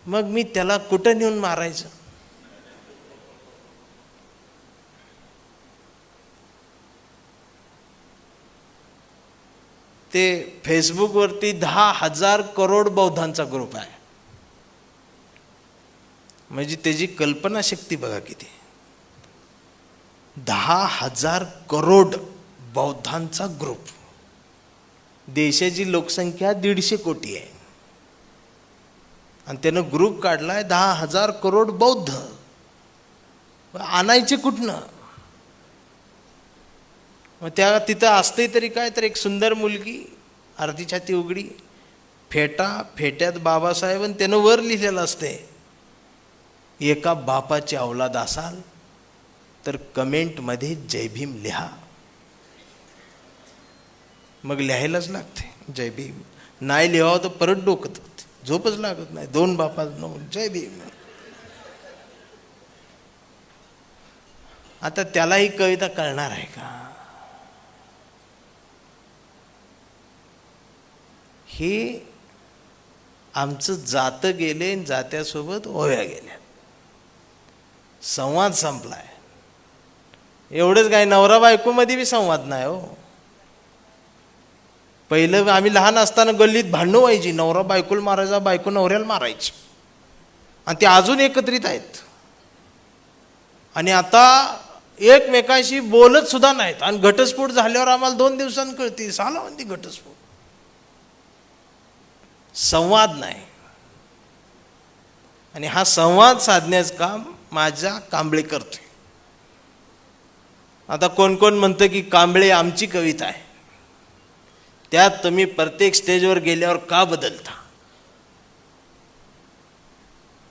मग मी त्याला कुठं नेऊन मारायचं? ते फेसबुकवरती 10,000 करोड बौद्धांचा ग्रुप आहे. म्हणजे त्याची कल्पनाशक्ती बघा किती. 10,000 करोड बौद्धांचा ग्रुप. देशाची लोकसंख्या 150 कोटी आहे आणि त्यानं ग्रुप काढलाय 10,000 करोड बौद्ध. आणायचे कुठनं? मग त्या तिथं असते तरी काय, तर एक सुंदर मुलगी अर्धी छाती उघडी, फेट्यात बाबासाहेब, आणि त्यानं वर लिहिलेलं असते, एका बापाची औलाद असाल तर कमेंटमध्ये जय भीम लिहा. मग लिहायलाच लागते जय भीम. नाही लिहावं तर परत डोकत होते, झोपच लागत नाही. 2 बापांनो जय भीम. आता त्याला ही कविता कळणार आहे का? हे आमचं जातं गेले, जात्यासोबत ओव्या गेल्या, संवाद संपलाय. एवढंच काय, नवरा बायको मध्ये बी संवाद नाही हो. पहिलं आम्ही लहान असताना गल्लीत भांडणं व्हायची, नवरा बायकोला मारायचा, बायको नवऱ्याला मारायची, आणि ते अजून एकत्रित आहेत. आणि आता एकमेकांशी बोलत सुद्धा नाहीत. आणि घटस्फोट झाल्यावर आम्हाला 2 दिवसांनी कळते, साला म्हणते घटस्फोट. संवाद नाही. आणि हा संवाद साधण्याचं काम माझा कांबळे करतोय. आता कोण कोण म्हणतं की कांबळे आमची कविता आहे, त्यात तुम्ही प्रत्येक स्टेजवर गेल्यावर का बदलता?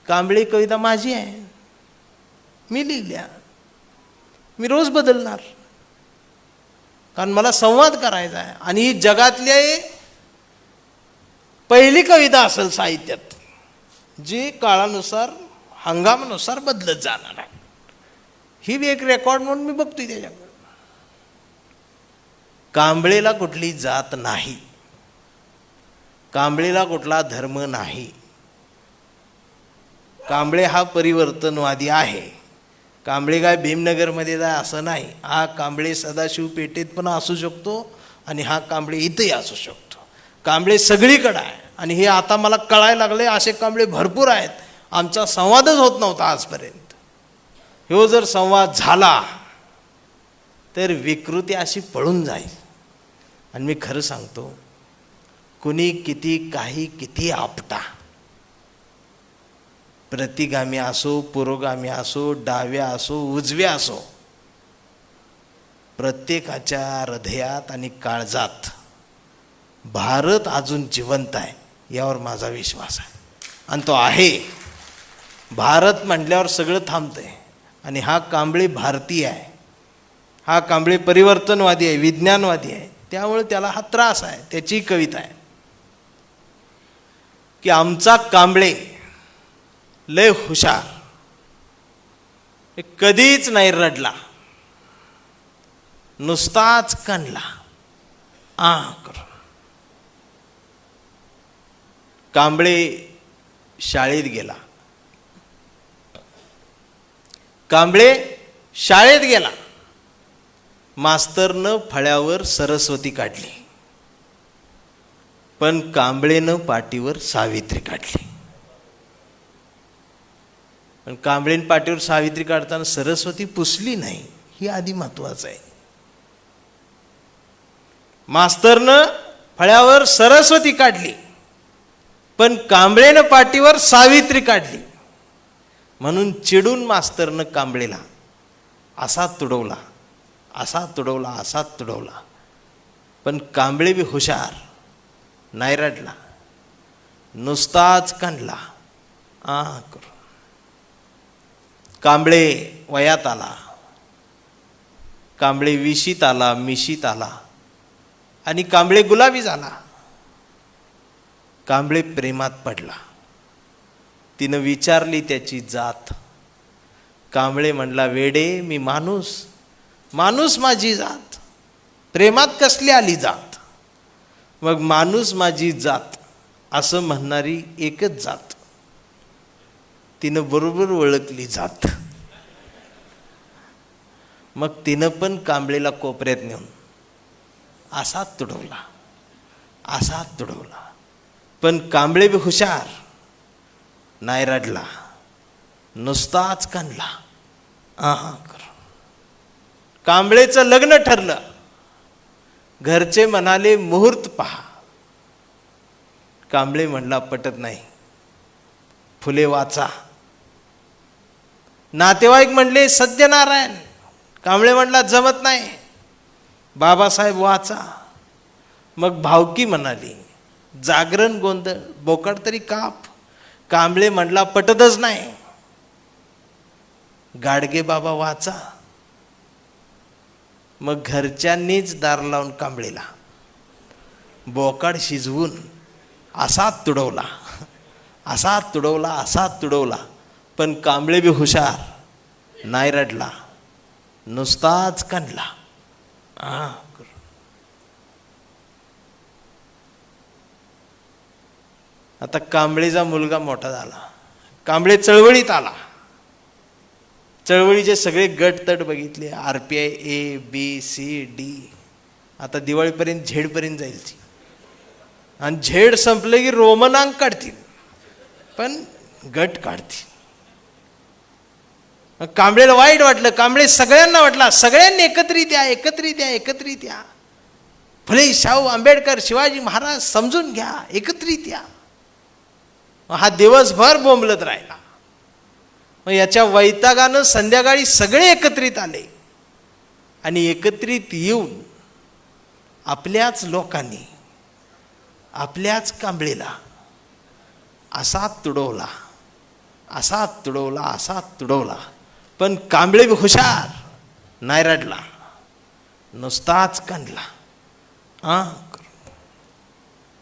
कांबळे कविता माझी आहे, मी लिहिल्या, मी रोज बदलणार, कारण मला संवाद करायचा आहे. आणि ही जगातली पहिली कविता असेल साहित्यात जी काळानुसार हंगामानुसार बदलत जाणार आहे. ही बी एक रेकॉर्ड म्हणून मी बघतोय त्याच्याकडे. कांबळेला कुठली जात नाही, कांबळेला कुठला धर्म नाही. कांबळे हा परिवर्तनवादी आहे. कांबळे काय भीमनगरमध्ये जाय असं नाही. हा कांबळे सदाशिव पेठेत पण असू शकतो आणि हा कांबळे इथंही असू शकतो. कांबळे सगळीकडे आहे. आणि हे आता मला कळायला लागले, असे कांबळे भरपूर आहेत. आमचा संवादच होत नव्हता आजपर्यंत. ह्यो जर संवाद झाला तर विकृती अशी पळून जाईल. आणि मी खरं सांगतो, कुणी किती काही किती आपटा, प्रतिगामी असो, पुरोगामी असो, डाव्या असो, उजव्या असो, प्रत्येकाच्या हृदयात आणि काळजात भारत अजून जिवंत आहे यावर माझा विश्वास आहे. आणि तो आहे. भारत म्हटल्यावर सगळं थांबतंय. आणि हा कांबळे भारतीय आहे, हा कांबळे परिवर्तनवादी आहे, विज्ञानवादी आहे. त्यामुळे त्याला हा त्रास आहे. त्याची कविता आहे की आमचा कांबळे लय हुशार, कधीच नाही रडला, नुसताच कणला करून. कांबळे शाळेत गेला, कांबळे शाळेत गेला. मास्तरनं फळ्यावर सरस्वती काढली, पण कांबळेनं पाटीवर सावित्री काढली. पण कांबळेनं पाटीवर सावित्री काढताना सरस्वती पुसली नाही, ही आधी महत्वाचं आहे. मास्तरनं फळ्यावर सरस्वती काढली, पण कांबळेनं पाटीवर सावित्री काढली. म्हणून चिडून मास्तरनं कांबळेला असा तुडवला, असा तुडवला, असा तुडवला. पण कांबळे बी हुशार, नाही रडला, नुसताच कांडला करून. कांबळे वयात आला, कांबळे विशीत आला, मिशीत आला. आणि कांबळे गुलाबी झाला. कांबळे प्रेमात पडला. तिनं विचारली त्याची जात. कांबळे म्हणला, वेडे मी माणूस, माणूस माझी जात, प्रेमात कसली आली जात. मग माणूस माझी जात असं म्हणणारी एकच जात. तिनं बरोबर ओळखली जात. मग तिनं पण कांबळेला कोपऱ्यात नेऊन असा तुडवला, असा तुडवला. पण कांबळे बी हुशार, नाही रडला, नुसताच कानला. कांबळेचं लग्न ठरलं. घरचे म्हणाले मुहूर्त पहा. कांबळे म्हणला, पटत नाही, फुले वाचा. नातेवाईक म्हणले सत्यनारायण. कांबळे म्हणला, जमत नाही, बाबासाहेब वाचा. मग भावकी म्हणाली, जागरण गोंधळ, बोकाड तरी काप. कांबळे म्हणला, पटतच नाही, गाडगे बाबा वाचा. मग घरच्यांनीच दार लावून कांबळेला बोकाड शिजवून असा तुडवला, असा तुडवला, असा तुडवला. पण कांबळे बी हुशार, नाही रडला, नुसताच कानला. आता कांबळेचा मुलगा मोठा झाला. कांबळे चळवळीत आला. चळवळीचे सगळे गट तट बघितले, RPI ABCD. आता दिवाळीपर्यंत झेडपर्यंत जाईल ती. आणि झेड संपले की रोमन अंक काढतील, पण गट काढतील. कांबळेला वाईट वाटलं. कांबळे सगळ्यांना वाटला, सगळ्यांनी एकत्रित या, एकत्रित या, एकत्रित या. फुले, शाहू, आंबेडकर, शिवाजी महाराज समजून घ्या, एकत्रित या. हा दिवसभर बोंबलत राहिला. मग याच्या वैतागानं संध्याकाळी सगळे एकत्रित आले. आणि एकत्रित येऊन आपल्याच लोकांनी आपल्याच कांबळेला असा तुडवला, असा तुडवला, असा तुडवला. पण कांबळे बी हुशार, नाही रडला, नुसताच कानला.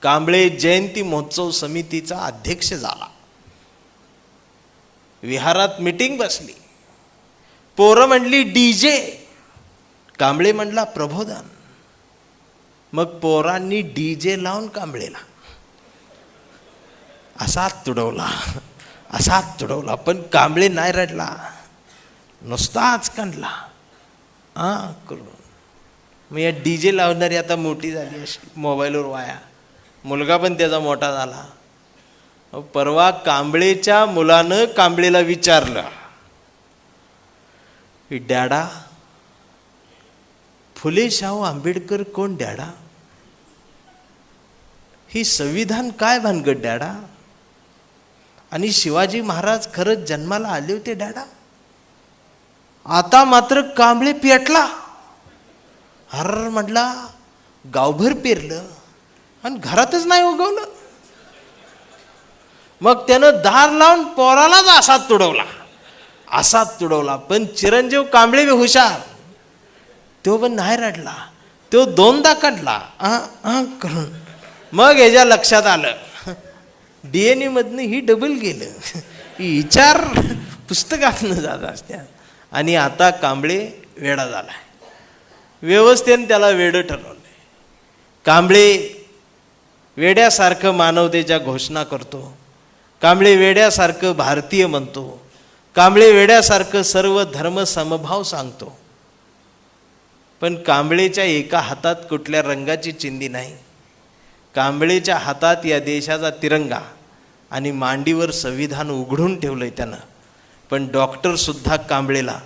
कांबळे जयंती महोत्सव समितीचा अध्यक्ष झाला. विहारात मीटिंग बसली. पोरं म्हणली DJ, कांबळे म्हणला प्रबोधन. मग पोरांनी DJ लावून कांबळेला असा तुडवला, असा तुडवला. पण कांबळे नाही रडला, नुसताच कानला. करून मग या DJ लावणारी आता मोठी झाली अशी, मोबाईलवर वाया. मुलगा पण त्याचा मोठा झाला. परवा कांबळेच्या मुलानं कांबळेला विचारलं, डॅडा, फुले शाहू आंबेडकर कोण डॅडा? ही संविधान काय भानगड डॅडा? आणि शिवाजी महाराज खरंच जन्माला आले होते डॅडा? आता मात्र कांबळे पेटला. हर म्हटला, गावभर पेरलं आणि घरातच नाही उगवलं. मग त्यानं दार लावून पोरालाच असा तुडवला, असा तुडवला. पण चिरंजीव कांबळे बी हुशार, तो पण नाही रडला, तो दोनदा काढला करून. मग याच्या लक्षात आलं, DNA मधनं ही डबल गेलं, ही विचार पुस्तकातनं जात असत्या. आणि आता कांबळे वेडा झालाय. व्यवस्थेने त्याला वेडं ठरवलंय. कांबळे वेड्यासारखं मानवतेच्या घोषणा करतो. कांबळे वेड्यासारखं भारतीय म्हणतो. कांबळे वेड्यासारखं सर्व धर्म समभाव सांगतो. पण कांबळेच्या एका हातात कुठल्या रंगाची चिंधी नाही. कांबळेच्या हातात या देशाचा तिरंगा आणि मांडीवर संविधान उघडून ठेवलंय त्यानं. पण डॉक्टरसुद्धा कांबळेला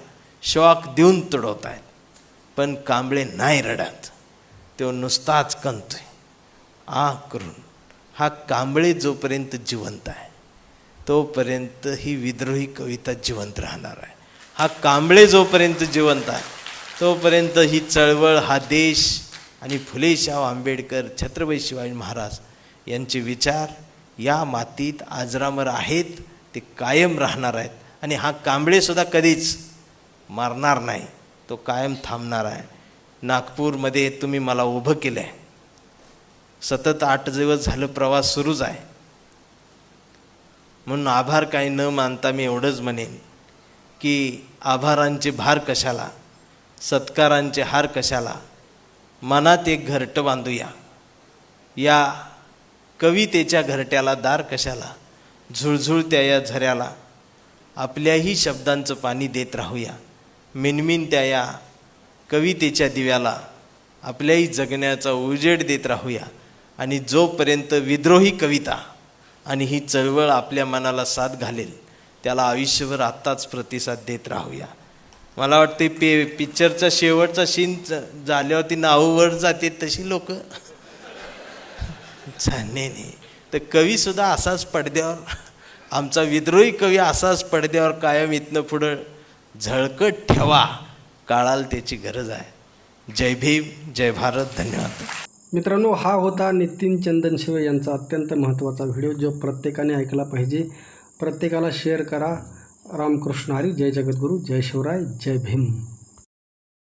शॉक देऊन तुडवत आहेत. पण कांबळे नाही रडत, तो नुसताच कणतोय करून. हा कांबळे जोपर्यंत जिवंत आहे तोपर्यंत ही विद्रोही कविता जिवंत राहणार आहे. हा कांबळे जोपर्यंत जिवंत आहे तोपर्यंत ही चळवळ, हा देश आणि फुले शाहू आंबेडकर, छत्रपती शिवाजी महाराज यांचे विचार या मातीत अजरामर आहेत, ते कायम राहणार आहेत. आणि हा कांबळेसुद्धा कधीच मारणार नाही, तो कायम थांबणार आहे. नागपूरमध्ये तुम्ही मला उभं केलं आहे, सतत 8 दिवस झालं प्रवास सुरूच आहे. म्हणून आभार काही न मानता मी एवढंच म्हणेन की आभारांचे भार कशाला, सत्कारांचे हार कशाला, मनात एक घरटं बांधूया. या कवितेच्या घरट्याला दार कशाला, झुळझुळत्या या झऱ्याला आपल्याही शब्दांचं पाणी देत राहूया. मिनमिनत्या या कवितेच्या दिव्याला आपल्याही जगण्याचा उजेड देत राहूया. आणि जोपर्यंत विद्रोही कविता आणि ही चळवळ आपल्या मनाला साथ घालेल त्याला आयुष्यभर आत्ताच प्रतिसाद देत राहूया. मला वाटते पिक्चरचा शेवटचा सीन झाल्यावरती नावं वर जाते तशी लोक जाणे नाही. तर कवीसुद्धा असाच पडद्यावर, आमचा विद्रोही कवी असाच पडद्यावर कायम इथनं पुढं झळकत ठेवा. काळाला त्याची गरज आहे. जय भीम, जय भारत. धन्यवाद. मित्रांनो, हा होता नितीन चंदनशिवे यांचा अत्यंत महत्त्वाचा व्हिडिओ जो प्रत्येकाने ऐकला पाहिजे. प्रत्येकाला शेअर करा. रामकृष्ण हरी. जय जगद्गुरू. जय शिवराय. जय भीम.